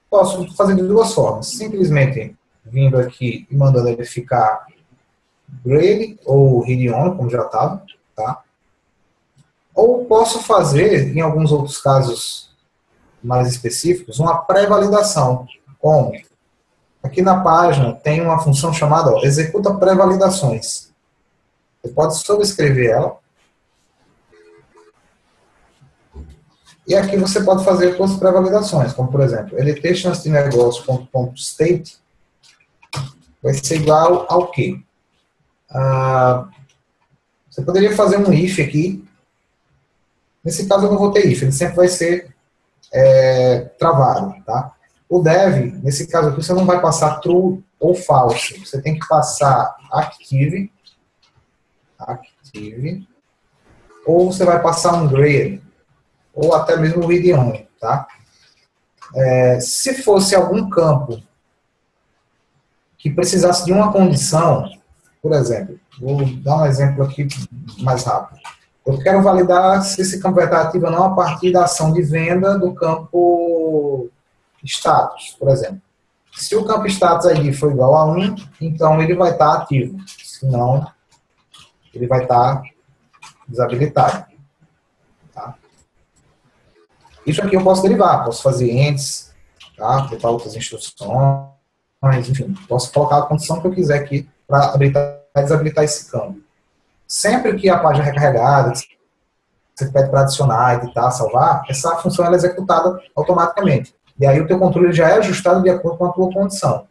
Posso fazer de duas formas. Simplesmente vindo aqui e mandando ele ficar grade ou read-only, como já estava, tá? Ou posso fazer, em alguns outros casos mais específicos, uma pré-validação. Como? Aqui na página tem uma função chamada executa pré-validações. Você pode subscrever ela. E aqui você pode fazer suas pré-validações, como por exemplo, lt chance de negócio.state vai ser igual ao quê? Você poderia fazer um if aqui. Nesse caso eu não vou ter if, ele sempre vai ser travado, tá? O dev, nesse caso aqui, você não vai passar true ou false. Você tem que passar active, ou você vai passar um grade, ou até mesmo read-only, tá? Se fosse algum campo que precisasse de uma condição, por exemplo, vou dar um exemplo aqui mais rápido. Eu quero validar se esse campo vai estar ativo ou não a partir da ação de venda do campo status, por exemplo. Se o campo status ID for igual a 1, então ele vai estar ativo. Senão, ele vai estar desabilitado. Tá? Isso aqui eu posso derivar. Posso fazer ends, tá? Botar outras instruções, enfim. Posso colocar a condição que eu quiser aqui para habilitar e desabilitar esse campo. Sempre que a página é recarregada, você pede para adicionar, editar, salvar, essa função ela é executada automaticamente. E aí o teu controle já é ajustado de acordo com a tua condição.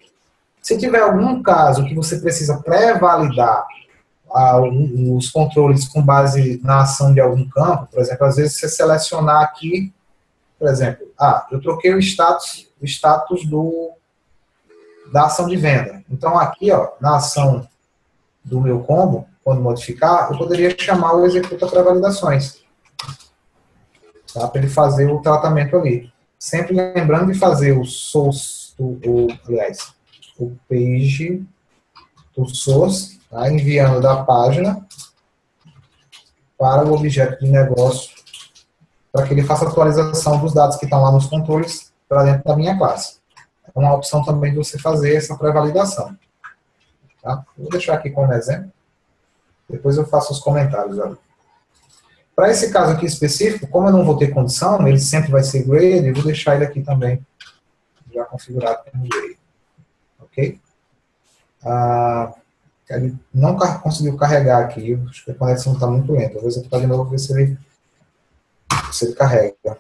Se tiver algum caso que você precisa pré-validar os controles com base na ação de algum campo, por exemplo, às vezes você selecionar aqui, por exemplo, eu troquei o status da ação de venda. Então aqui, ó, na ação do meu combo, quando modificar, eu poderia chamar o executa pré-validações, tá? Para ele fazer o tratamento ali. Sempre lembrando de fazer o source, o page do source, tá? Enviando da página para o objeto de negócio, para que ele faça a atualização dos dados que estão lá nos controles para dentro da minha classe. É uma opção também de você fazer essa pré-validação. Tá? Vou deixar aqui como exemplo. Depois eu faço os comentários ali. Para esse caso aqui específico, como eu não vou ter condição, ele sempre vai ser grade, eu vou deixar ele aqui também já configurado como grade. Ok? Ele não conseguiu carregar aqui, acho que a conexão está muito lenta. Vou executar de novo, ver se ele carrega.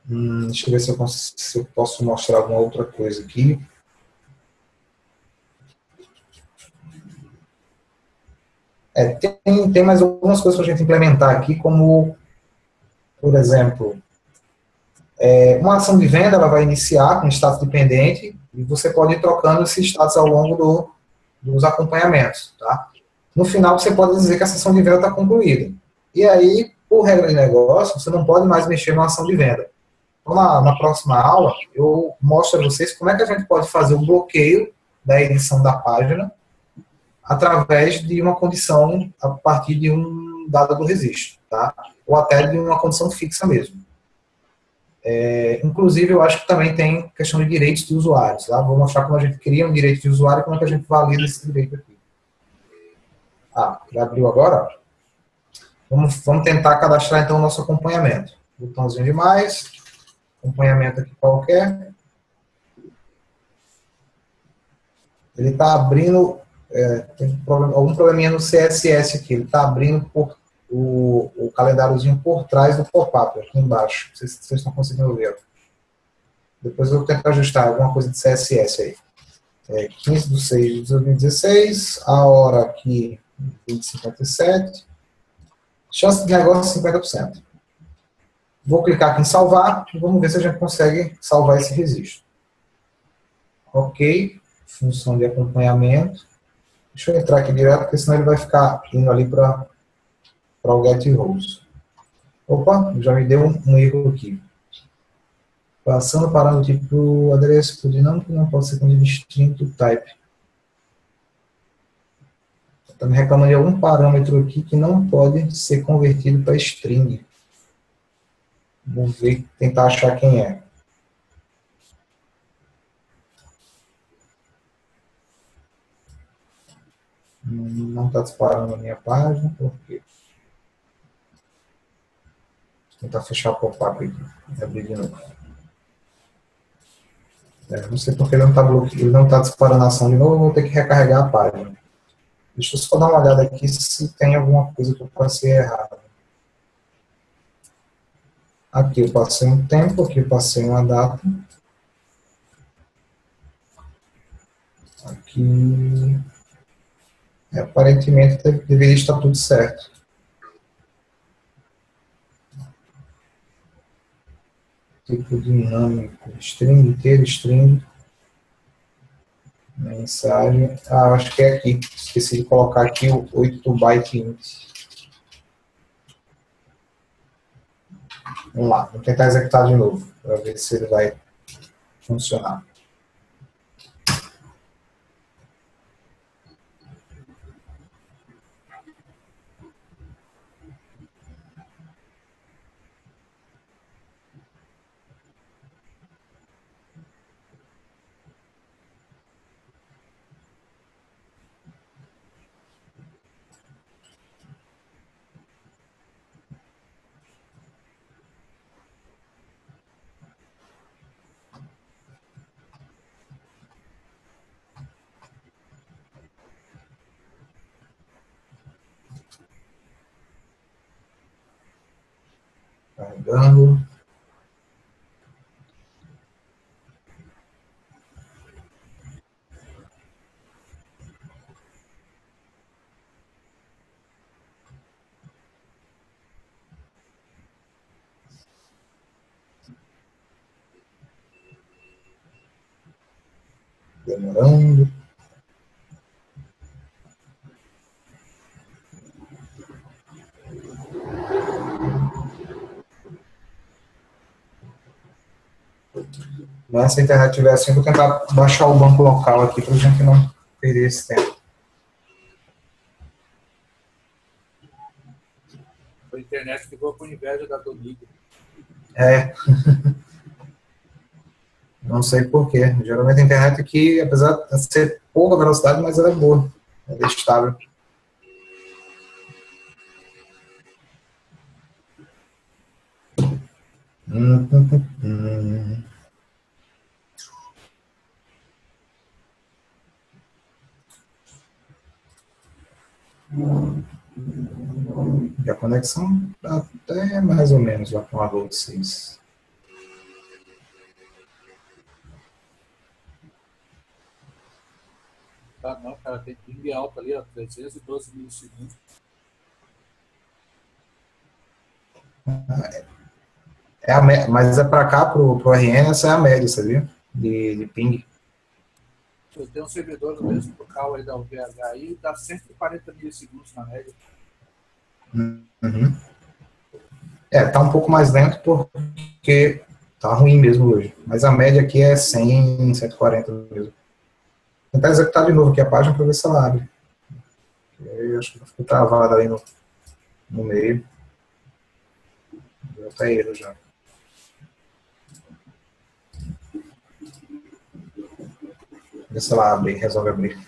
Deixa eu ver se eu posso mostrar alguma outra coisa aqui. Tem mais algumas coisas para a gente implementar aqui, como, por exemplo, uma ação de venda ela vai iniciar com status dependente e você pode ir trocando esse status ao longo dos acompanhamentos. Tá? No final, você pode dizer que essa ação de venda está concluída. E aí, por regra de negócio, você não pode mais mexer numa ação de venda. Então, na próxima aula, eu mostro a vocês como é que a gente pode fazer o bloqueio da edição da página através de uma condição a partir de um dado do registro, tá? Ou até de uma condição fixa mesmo. Inclusive, eu acho que também tem questão de direitos de usuários. Tá? Vou mostrar como a gente cria um direito de usuário e como é que a gente valida esse direito aqui. Já abriu agora? Vamos tentar cadastrar, então, o nosso acompanhamento. Botãozinho de mais, acompanhamento aqui qualquer. Ele está abrindo, tem algum probleminha no CSS aqui, ele está abrindo o calendáriozinho por trás do pop-up, aqui embaixo. Não sei se vocês estão conseguindo ver. Depois eu tento ajustar alguma coisa de CSS aí. 15/6/2016, a hora aqui 20h57, chance de negócio 50%. Vou clicar aqui em salvar e vamos ver se a gente consegue salvar esse registro. Ok, função de acompanhamento. Deixa eu entrar aqui direto, porque senão ele vai ficar indo ali para o get rows. Opa, já me deu um erro aqui. Passando para o tipo adereço dinâmico, não pode ser com distinto type. Está me reclamando de algum parâmetro aqui que não pode ser convertido para string. Vamos ver, tentar achar quem é. Não está disparando a minha página, por quê? Vou tentar fechar o pop-up aqui. Abrir de novo. Não sei porque ele não está bloqueando, ele não está disparando a ação de novo, vou ter que recarregar a página. Deixa eu só dar uma olhada aqui se tem alguma coisa que eu passei errado. Aqui eu passei um tempo, aqui eu passei uma data. Aqui... aparentemente deveria estar tudo certo. Tipo dinâmico, string inteiro, string. Mensagem. Ah, acho que é aqui. Esqueci de colocar aqui o 8-byte int. Vamos lá, vou tentar executar de novo, para ver se ele vai funcionar. Carregando. Demorando. Mas se a internet estiver assim, vou tentar baixar o banco local aqui para a gente não perder esse tempo. A internet ficou com inveja da Domigo. É. Não sei porquê. Geralmente a internet aqui, apesar de ser pouca velocidade, mas ela é boa. Ela é estável. E a conexão tá até mais ou menos lá com a Road 6. Tá, não, cara, tem ping alto ali, ó, 312 milissegundos. Mas é para cá, pro RN, essa é a média, sabia? De ping. Eu tenho um servidor no mesmo local aí da UVH aí, dá 140 milissegundos na média. Uhum. Tá um pouco mais lento porque tá ruim mesmo hoje. Mas a média aqui é 100, 140 mesmo. Vou tentar executar de novo aqui a página para ver se ela abre. Eu acho que ficou travado aí no meio. Deu até erro já. Ver se ela abre, resolve abrir.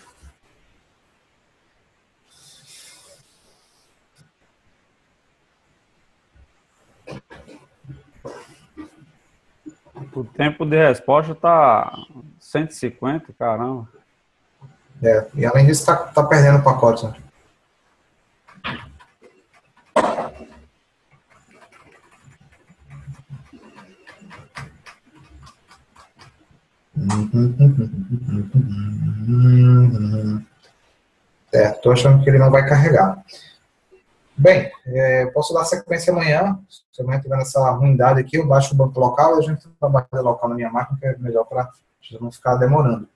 O tempo de resposta tá 150, caramba. E além disso, tá perdendo o pacote, né? Tô achando que ele não vai carregar. Bem, posso dar sequência amanhã. Se amanhã tiver essa ruindade aqui, eu baixo o banco local e a gente trabalha local na minha máquina, que é melhor para não ficar demorando.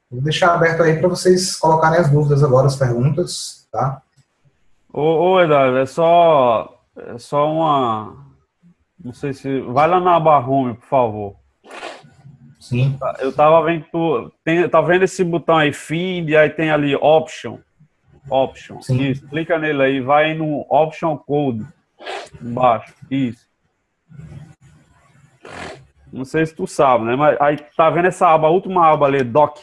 Vou deixar aberto aí para vocês colocarem as dúvidas agora, as perguntas, tá? Ô Eduardo, é só uma... Não sei se... Vai lá na aba home, por favor. Sim. Eu tava vendo que tá vendo esse botão aí, Find, aí tem ali Option. Sim. Isso, clica nele aí, vai no Option Code embaixo, isso. Não sei se tu sabe, né? Mas aí tá vendo essa aba, a última aba ali, Doc.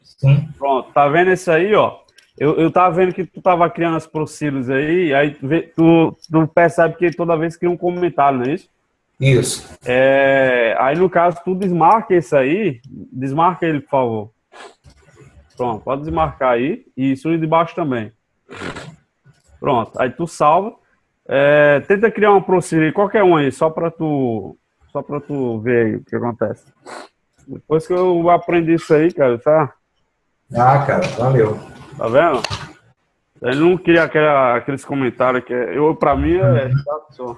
Sim. Pronto, tá vendo isso aí, ó? Eu tava vendo que tu tava criando as procedures aí tu percebe que toda vez cria um comentário, não é isso? Isso. Aí no caso, tu desmarca esse aí, desmarca ele, por favor. Pronto, pode desmarcar aí, e isso e de baixo também. Pronto, aí tu salva. Tenta criar uma procedure, qualquer um aí, só pra tu ver aí o que acontece. Depois que eu aprendi isso aí, cara, tá? Ah, cara, valeu. Tá vendo? Ele não queria aqueles comentários que pra mim é chato só.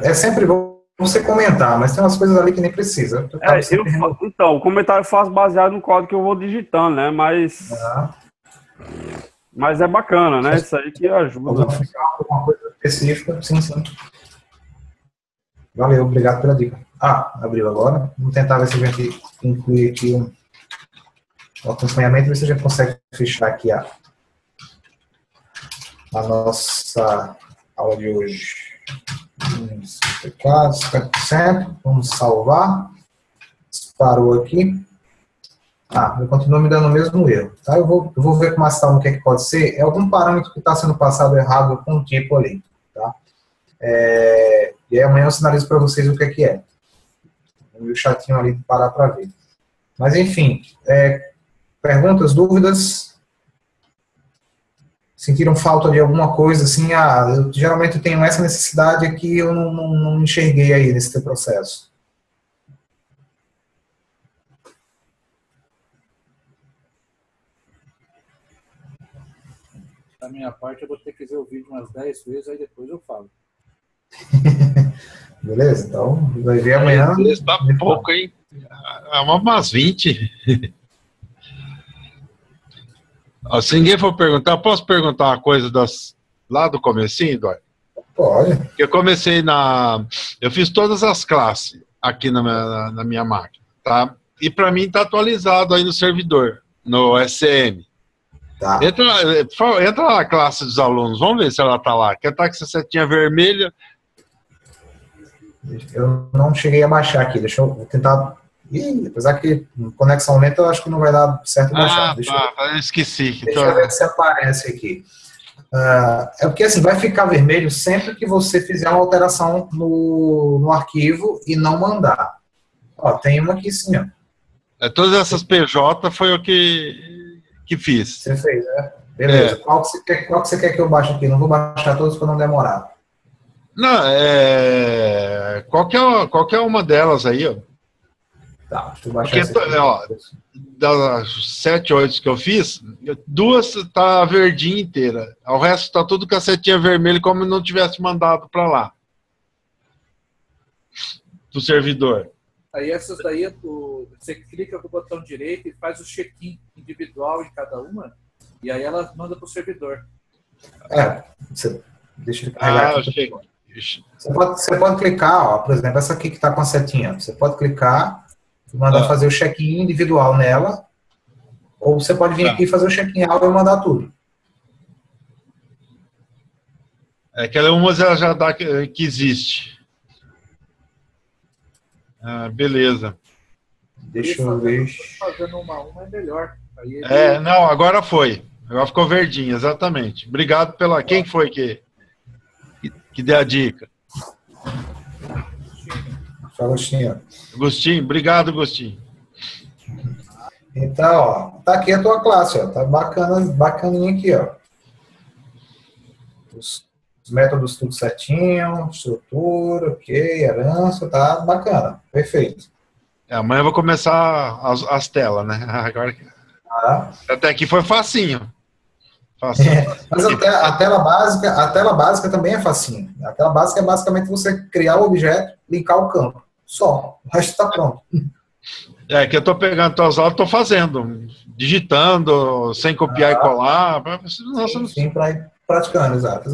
É sempre bom você comentar, mas tem umas coisas ali que nem precisa. Então, o comentário eu faço baseado no código que eu vou digitando, né? Mas é bacana, né? Isso aí que ajuda. Alguma coisa específica, sim. Valeu, obrigado pela dica. Abriu agora. Vamos tentar ver se a gente inclui aqui um acompanhamento, ver se a gente consegue fechar aqui a nossa aula de hoje. 54, 50%. Vamos salvar. Disparou aqui. Eu continuo me dando o mesmo erro. Tá? Eu vou ver com mais calma o que é que pode ser. É algum parâmetro que está sendo passado errado com um tipo ali. Tá? E aí amanhã eu sinalizo para vocês o que é. O chatinho ali parar para ver. Mas enfim, perguntas, dúvidas? Sentiram falta de alguma coisa assim? Eu geralmente tenho essa necessidade aqui, eu não enxerguei aí nesse teu processo. Da minha parte, eu vou ter que ver o vídeo umas 10 vezes, aí depois eu falo. Beleza? Então, vai ver amanhã. Está pouco, hein? Umas 20. Se ninguém for perguntar, posso perguntar uma coisa lá do comecinho, Eduardo? Pode. Eu comecei eu fiz todas as classes aqui na minha máquina, tá? E para mim tá atualizado aí no servidor, no SCM. Tá. Entra na classe dos alunos, vamos ver se ela tá lá. Quer estar com essa setinha vermelha? Eu não cheguei a baixar aqui, deixa eu tentar. Apesar que conexão lenta eu acho que não vai dar certo baixar. Eu esqueci. Deixa eu ver se aparece aqui. É porque assim, vai ficar vermelho sempre que você fizer uma alteração no arquivo e não mandar. Tem uma aqui sim, ó. Todas essas PJ foi o que fiz. Você fez, né? Beleza. Qual que você quer que eu baixe aqui? Não vou baixar todos para não demorar. Não, qualquer uma delas aí, ó. Tá, deixa eu baixar. Porque, das 7, 8 que eu fiz, 2 tá verdinha inteira. O resto tá tudo com a setinha vermelha, como não tivesse mandado para lá. Do servidor. Aí essas daí, você clica com o botão direito e faz o check-in individual em cada uma, e aí ela manda para o servidor. Deixa eu carregar aqui. Você pode clicar, por exemplo, essa aqui que está com a setinha. Você pode clicar e mandar fazer o check-in individual nela, ou você pode vir aqui e fazer o check-in e mandar tudo. Aquela umas ela já dá que existe. Beleza. Deixa eu ver. Fazendo uma é melhor. Aí não, agora foi. Agora ficou verdinho, exatamente. Obrigado pela... Quem foi que deu a dica? Agostinho. Agostinho, obrigado, Agostinho. Então, ó, tá aqui a tua classe, ó. Tá bacaninha aqui, ó. Os métodos tudo certinho, estrutura, ok, herança, tá bacana, perfeito. Amanhã eu vou começar as telas, né? Agora até aqui foi facinho. Mas a tela básica também é facinho. A tela básica é basicamente você criar o objeto, linkar o campo. Só. O resto está pronto. Que eu estou pegando tuas aulas, estou fazendo, digitando, sem copiar e colar. Sim, para ir praticando, exato.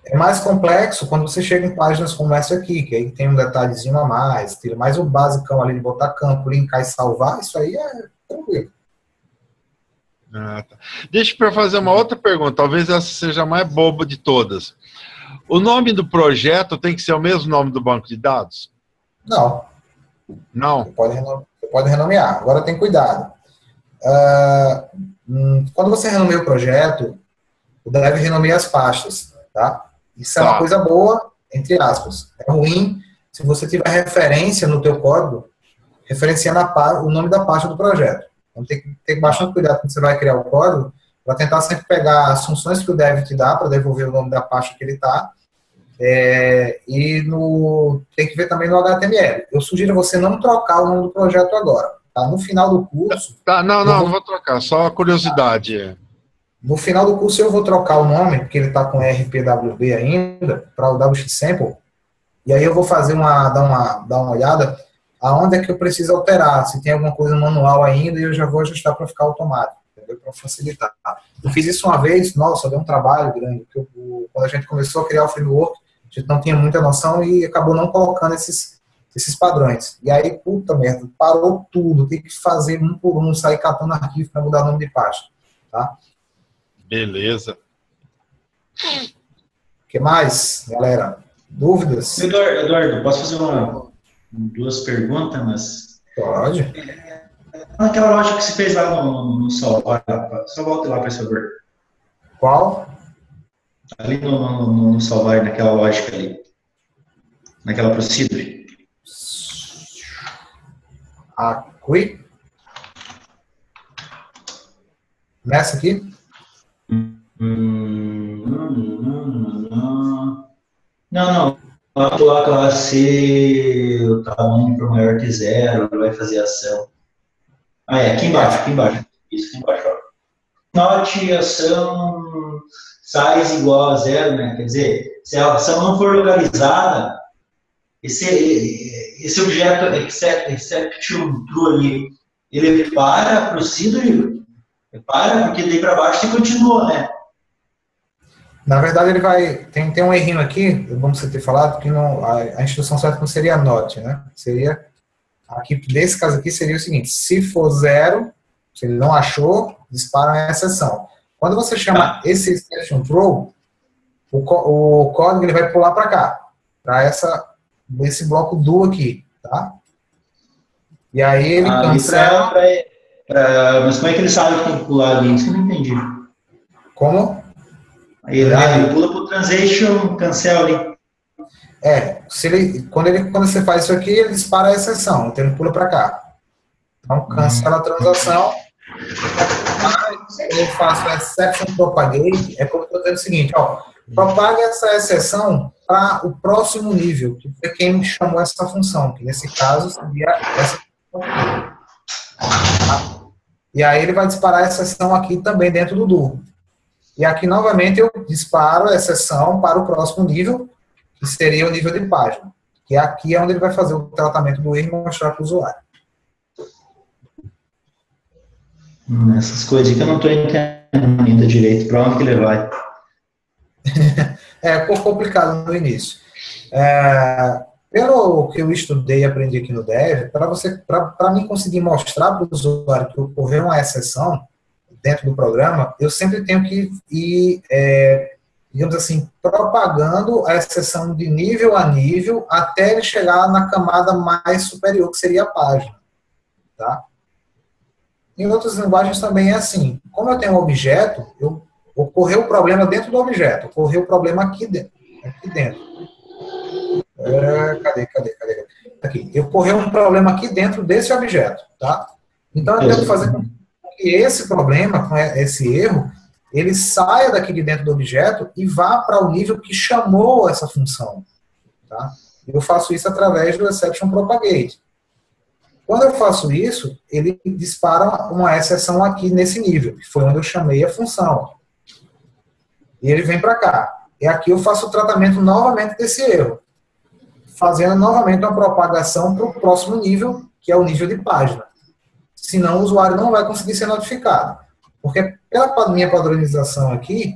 É mais complexo quando você chega em páginas como essa aqui, que aí tem um detalhezinho a mais, tira mais o basicão ali de botar campo, linkar e salvar, isso aí é tranquilo. Ah, tá. Deixa eu fazer uma outra pergunta, talvez essa seja a mais boba de todas. O nome do projeto tem que ser o mesmo nome do banco de dados? Não. Não? Você pode renomear. Agora tem cuidado. Quando você renomeia o projeto, deve renomear as pastas, tá? Isso é uma coisa boa, entre aspas. É ruim se você tiver referência no teu código, referenciando o nome da pasta do projeto. Então tem que ter bastante cuidado quando você vai criar o código, para tentar sempre pegar as funções que o dev te dá para devolver o nome da pasta que ele está, tem que ver também no HTML. Eu sugiro você não trocar o nome do projeto agora. Tá? No final do curso... Não vou trocar, só a curiosidade. No final do curso eu vou trocar o nome, porque ele está com RPWB ainda, para o WXSample, e aí eu vou fazer dar uma olhada aonde é que eu preciso alterar, se tem alguma coisa manual ainda, e eu já vou ajustar para ficar automático, para facilitar. Eu fiz isso uma vez, nossa, deu um trabalho grande, porque quando a gente começou a criar o framework, a gente não tinha muita noção e acabou não colocando esses padrões. E aí, puta merda, parou tudo, tem que fazer um por um, sair catando arquivo para mudar o nome de pasta. Tá? Beleza. O que mais, galera? Dúvidas? Eduardo, posso fazer duas perguntas, mas... Pode. Naquela loja que você fez lá no Salvar, só volta lá, por favor. Qual? Ali no Salvar, naquela lógica ali. Naquela Procedure. Aqui? Nessa aqui? Não. A classe, o tamanho para maior que 0, vai fazer ação. Aqui embaixo. Isso, aqui embaixo. Ó. Note ação size igual a 0, né? Quer dizer, se a ação não for localizada, esse objeto exception true ali, ele para, procedure, para, porque daí para baixo você continua, né? Na verdade, ele vai... Tem um errinho aqui, é bom você ter falado, que não, a instrução certa não seria not, né? Seria... Aqui, nesse caso aqui, seria o seguinte, se for 0, se ele não achou, dispara a exceção. Quando você chama esse exception throw, o código ele vai pular para cá, para esse bloco do aqui, tá? E aí ele cancela... Mas como é que ele sabe que tem que pular ali? Isso que eu não entendi. Como? Ele pula para o transition, cancel ali. Quando você faz isso aqui, ele dispara a exceção, então ele pula para cá. Então, cancela a transação. Eu faço exception propagate, é como eu estou dizendo o seguinte, ó, propaga essa exceção para o próximo nível, que foi quem me chamou essa função, que nesse caso seria essa função. E aí ele vai disparar a exceção aqui também dentro do do. E aqui, novamente, eu disparo a exceção para o próximo nível, que seria o nível de página. Que aqui é onde ele vai fazer o tratamento do erro e mostrar para o usuário. Essas coisas que eu não estou entendendo ainda direito. Para onde que ele vai? É um pouco complicado no início. Pelo que eu estudei e aprendi aqui no Dev, para mim conseguir mostrar para o usuário que ocorreu uma exceção dentro do programa, eu sempre tenho que ir, digamos assim, propagando a exceção de nível a nível até ele chegar na camada mais superior, que seria a página. Tá? Em outras linguagens também é assim. Como eu tenho um objeto, ocorreu o problema dentro do objeto, ocorreu o problema aqui dentro. Cadê? Aqui. Ocorreu um problema aqui dentro desse objeto. Tá? Então eu tenho que fazer com que esse problema, com esse erro, ele saia daqui de dentro do objeto e vá para o nível que chamou essa função. Tá? Eu faço isso através do exception propagate. Quando eu faço isso, ele dispara uma exceção aqui nesse nível, que foi onde eu chamei a função. E ele vem para cá. E aqui eu faço o tratamento novamente desse erro, fazendo novamente uma propagação para o próximo nível, que é o nível de página. Senão o usuário não vai conseguir ser notificado. Porque pela minha padronização aqui,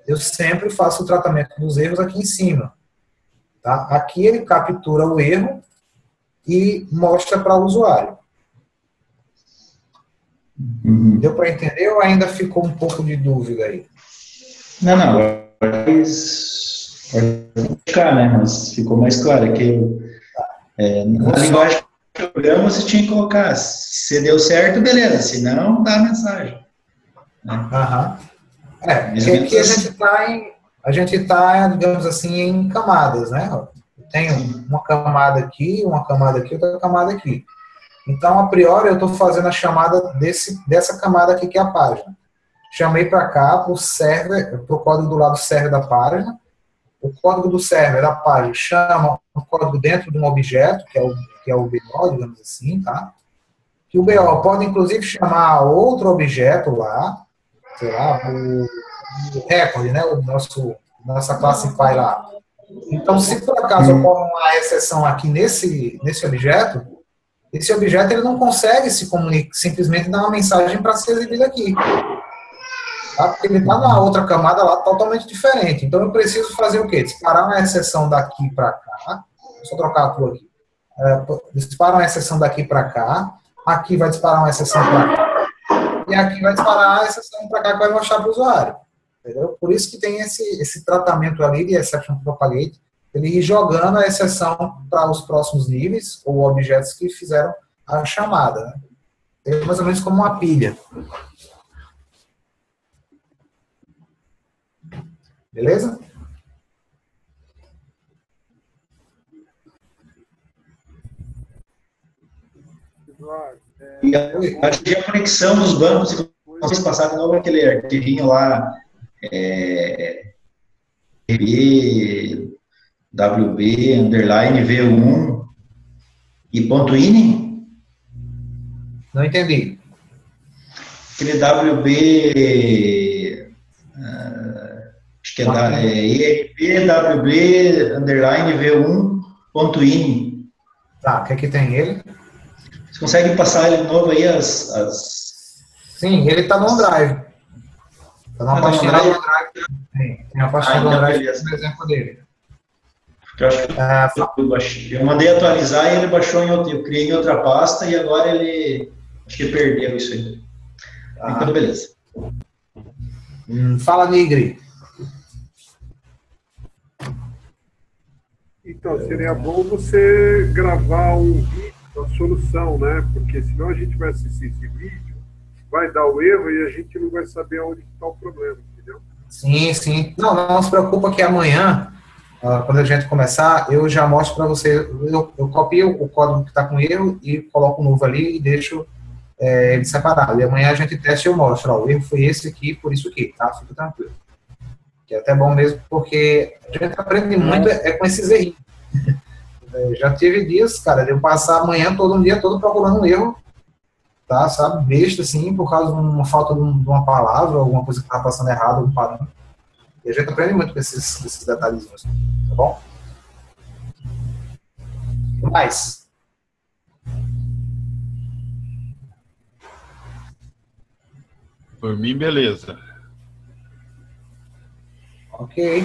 eu sempre faço o tratamento dos erros aqui em cima. Tá? Aqui ele captura o erro e mostra para o usuário. Deu para entender ou ainda ficou um pouco de dúvida aí? Não. Pode ficar, né? Mas ficou mais claro que na linguagem do programa você tinha que colocar, se deu certo, beleza, se não, dá a mensagem. Aham. Porque a gente está, digamos assim, em camadas, né? Tem uma camada aqui, outra camada aqui. Então, a priori, eu estou fazendo a chamada dessa camada aqui, que é a página. Chamei para cá, para o server, para o código do lado server da página. O código do server da página chama um código dentro de um objeto, que é o BO, digamos assim, tá? Que o BO pode, inclusive, chamar outro objeto lá, sei lá, o record, né? Nossa classe file lá. Então, se por acaso ocorre uma exceção aqui nesse objeto, esse objeto ele não consegue se comunicar, simplesmente dar uma mensagem para ser exibida aqui. Tá? Porque ele está na outra camada lá totalmente diferente. Então, eu preciso fazer o quê? Disparar uma exceção daqui para cá. Deixa eu trocar a tua aqui. Dispara uma exceção daqui para cá. Aqui vai disparar uma exceção para cá. E aqui vai disparar a exceção para cá que vai mostrar para o usuário. Entendeu? Por isso que tem esse tratamento ali de exception propagate, ele ir jogando a exceção para os próximos níveis ou objetos que fizeram a chamada. Né? É mais ou menos como uma pilha. Beleza? E acho que a conexão dos bancos, se vocês passarem de novo aquele arquivinho lá, WB, underline, V1 e ponto .ini? Não entendi. Aquele WB, acho que é ERP, WB, underline, V1, ponto .ini. Tá, o que é que tem ele? Você consegue passar ele de novo aí Sim, ele está no OneDrive. Está na pastinha do OneDrive. Tem a pastinha do OneDrive, por exemplo dele. Eu acho que eu mandei atualizar e ele baixou eu criei em outra pasta e agora acho que perdeu isso aí. Então, beleza. Fala, Nigri. Então, seria bom você gravar um vídeo da solução, né? Porque senão a gente vai assistir esse vídeo, vai dar o erro e a gente não vai saber onde está o problema, entendeu? Sim, sim. Não se preocupa que amanhã, quando a gente começar, eu já mostro para você, eu copio o código que está com erro e coloco o novo ali e deixo ele separado. E amanhã a gente testa e eu mostro, ó, o erro foi esse aqui, por isso aqui, tá? Fica tranquilo. Que é até bom mesmo, porque a gente aprende muito com esses erros. Já tive dias, cara, de eu passar amanhã todo um dia todo procurando um erro, tá, sabe, besta, assim, por causa de uma falta de uma palavra, alguma coisa que estava passando errado, algum padrão. E a gente aprende muito com esses detalhezinhos, tá bom? O que mais? Por mim, beleza. Ok.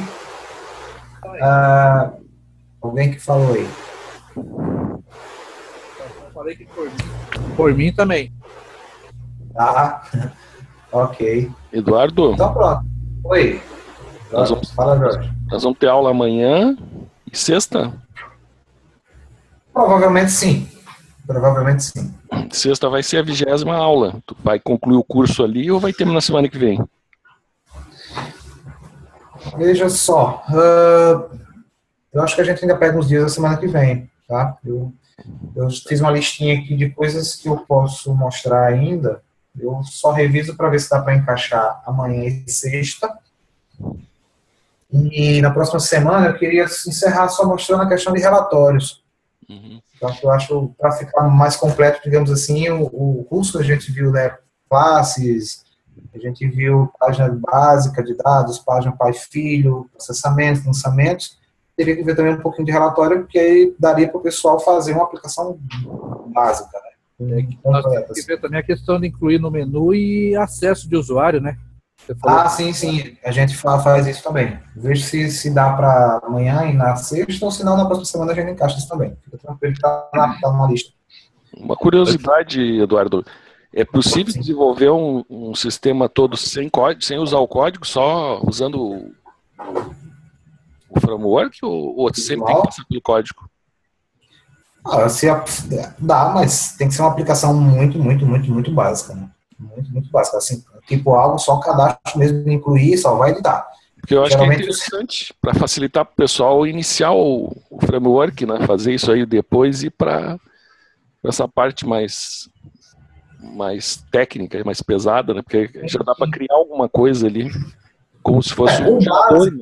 Alguém que falou aí? Eu falei que por mim também. Tá. Ok. Eduardo? Então pronto. Oi. Fala, Jorge. Nós vamos ter aula amanhã e sexta? Provavelmente sim. Provavelmente sim. Sexta vai ser a 20ª aula. Tu vai concluir o curso ali ou vai terminar na semana que vem? Veja só. Eu acho que a gente ainda pega uns dias da semana que vem, tá? Eu fiz uma listinha aqui de coisas que eu posso mostrar ainda. Eu só reviso para ver se dá para encaixar amanhã e sexta. E na próxima semana eu queria encerrar só mostrando a questão de relatórios. Então, eu acho, para ficar mais completo, digamos assim, o curso que a gente viu, né, classes, a gente viu página básica de dados, página pai-filho, processamento, lançamentos, teria que ver também um pouquinho de relatório, porque aí daria para o pessoal fazer uma aplicação básica, né? Nós temos que ver também a questão de incluir no menu e acesso de usuário, né? Você falou Ah, sim. A gente faz isso também. Vejo se dá para amanhã e na sexta, ou se não, na próxima semana a gente encaixa isso também. Fica tranquilo, tá numa lista. Uma curiosidade, Eduardo. É possível Sim. desenvolver um sistema todo sem código, sem usar o código, só usando o framework, ou sempre tem que passar pelo código? Dá, mas tem que ser uma aplicação muito básica, né? Muito básica. Assim, tipo algo só cadastro mesmo, incluir, salvar e editar. Porque eu acho que é Geralmente, interessante para facilitar para o pessoal iniciar o framework, né? Fazer isso aí depois e para essa parte mais técnica, mais pesada, né? Porque já dá para criar alguma coisa ali, como se fosse um gerador.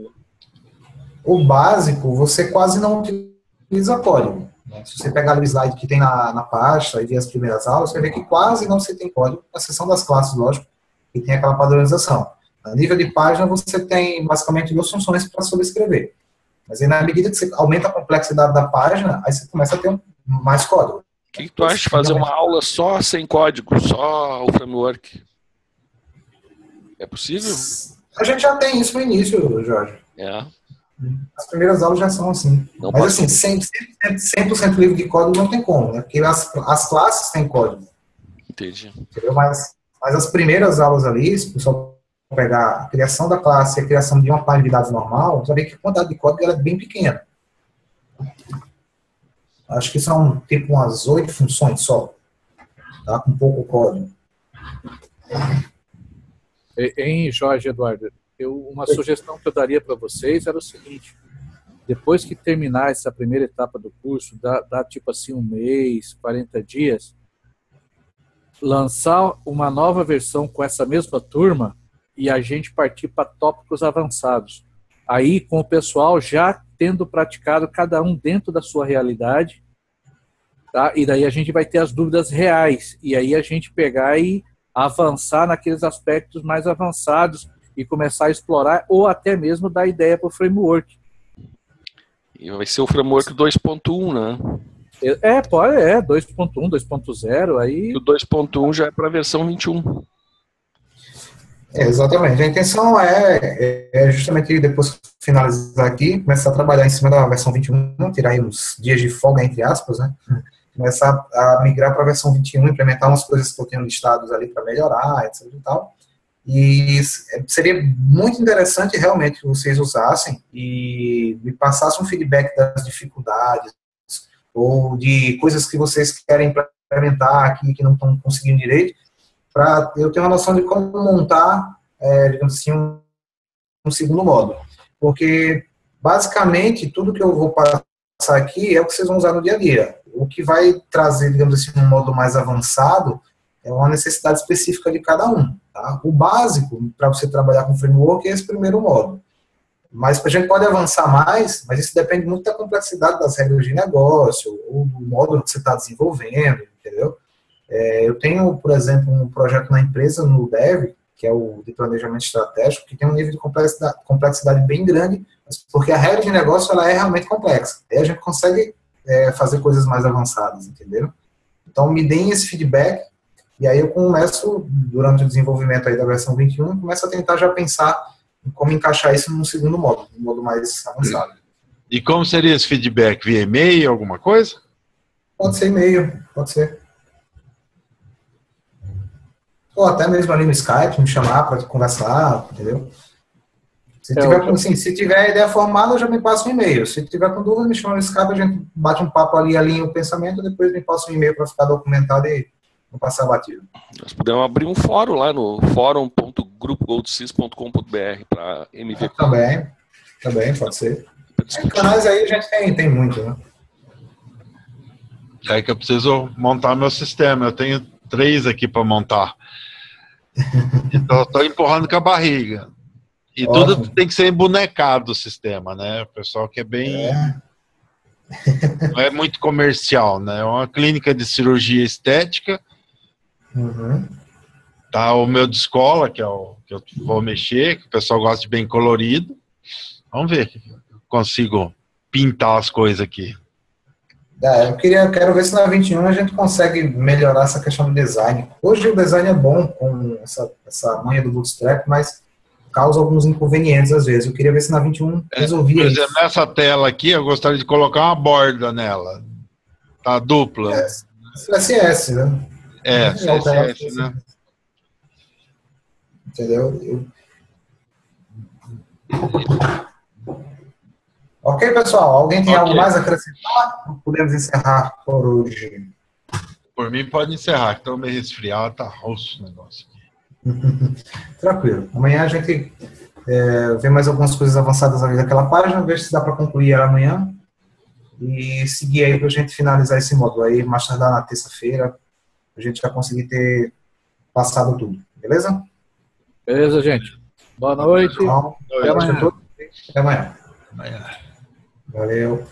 o básico, você quase não utiliza código. Né? Se você pegar o slide que tem na pasta e ver as primeiras aulas, você vê que quase não se tem código, à exceção das classes, lógico, que tem aquela padronização. A nível de página, você tem basicamente 2 funções para sobrescrever. Mas aí, na medida que você aumenta a complexidade da página, aí você começa a ter mais código. O que tu acha de fazer uma aula só sem código, só o framework? É possível? A gente já tem isso no início, Jorge. As primeiras aulas já são assim. Não mas passa. assim, 100% livre de código não tem como, né? Porque as classes têm código. Entendi. Entendeu? Mas as primeiras aulas ali, se o pessoal pegar a criação da classe e a criação de uma página de dados normal, você vai ver que a quantidade de código ela é bem pequena. Acho que são tipo umas 8 funções só, tá? Com pouco código. Hein, Jorge, Eduardo? Uma sugestão que eu daria para vocês era o seguinte: depois que terminar essa primeira etapa do curso, dá tipo assim 1 mês, 40 dias, lançar uma nova versão com essa mesma turma e a gente partir para tópicos avançados. Aí, com o pessoal já tendo praticado cada um dentro da sua realidade, tá? E daí a gente vai ter as dúvidas reais. E aí a gente pegar e avançar naqueles aspectos mais avançados e começar a explorar, ou até mesmo dar ideia para o framework. E vai ser o framework 2.1, né? 2.1, 2.0, aí... E o 2.1 já é para a versão 21. Exatamente. A intenção é justamente depois finalizar aqui, começar a trabalhar em cima da versão 21, tirar aí uns dias de folga, entre aspas, né? Começar a migrar para a versão 21, implementar umas coisas que eu tenho listados ali para melhorar, etc e tal. E seria muito interessante realmente que vocês usassem e me passassem um feedback das dificuldades ou de coisas que vocês querem implementar aqui que não estão conseguindo direito, para eu ter uma noção de como montar, digamos assim, um segundo módulo. Porque, basicamente, tudo que eu vou passar aqui é o que vocês vão usar no dia a dia. O que vai trazer, digamos assim, um módulo mais avançado é uma necessidade específica de cada um. Tá? O básico, para você trabalhar com framework, é esse primeiro módulo. Mas a gente pode avançar mais, mas isso depende muito da complexidade das regras de negócio, ou do módulo que você está desenvolvendo, entendeu? Eu tenho, por exemplo, um projeto na empresa, no Dev, que é o de planejamento estratégico, que tem um nível de complexidade bem grande, porque a regra de negócio ela é realmente complexa. Aí a gente consegue fazer coisas mais avançadas, entendeu? Então, me deem esse feedback, e aí eu começo, durante o desenvolvimento aí da versão 21, começo a tentar já pensar em como encaixar isso num segundo módulo, um módulo mais avançado. E como seria esse feedback? Via e-mail, alguma coisa? Pode ser e-mail, pode ser. Ou até mesmo ali no Skype, me chamar para conversar, entendeu? Se tiver ideia formada, já me passa um e-mail. Se tiver com dúvida, me chama no Skype, a gente bate um papo ali, alinha o pensamento, depois me passa um e-mail para ficar documentado e não passar batido. Nós podemos abrir um fórum lá no forum.grupogoldsis.com.br para MVP. Também, pode ser. Canais aí a gente tem muito, né? É que eu preciso montar meu sistema. Eu tenho 3 aqui para montar. Então, estou empurrando com a barriga. E Ótimo. Tudo tem que ser embonecado o sistema, né? O pessoal que é bem... Não é muito comercial, né? É uma clínica de cirurgia estética. Uhum. Tá o meu de escola, que eu vou mexer, que o pessoal gosta de bem colorido. Vamos ver se eu consigo pintar as coisas aqui. Quero ver se na 21 a gente consegue melhorar essa questão do design. Hoje o design é bom com essa manha do Bootstrap, mas causa alguns inconvenientes às vezes. Eu queria ver se na 21 resolvia Por isso. exemplo, nessa tela aqui, eu gostaria de colocar uma borda nela. Tá dupla. CSS, né? CSS, né? Entendeu? Ok, pessoal? Alguém tem algo mais a acrescentar? Podemos encerrar por hoje. Por mim, pode encerrar, que estou meio resfriado, tá roxo o negócio aqui. Tranquilo. Amanhã a gente vê mais algumas coisas avançadas ali daquela página, ver se dá para concluir ela amanhã e seguir aí para a gente finalizar esse módulo aí, mais tardar na terça-feira, a gente vai conseguir ter passado tudo. Beleza? Beleza, gente. Boa noite. Então, Até amanhã. Até amanhã. Amanhã. Valeu.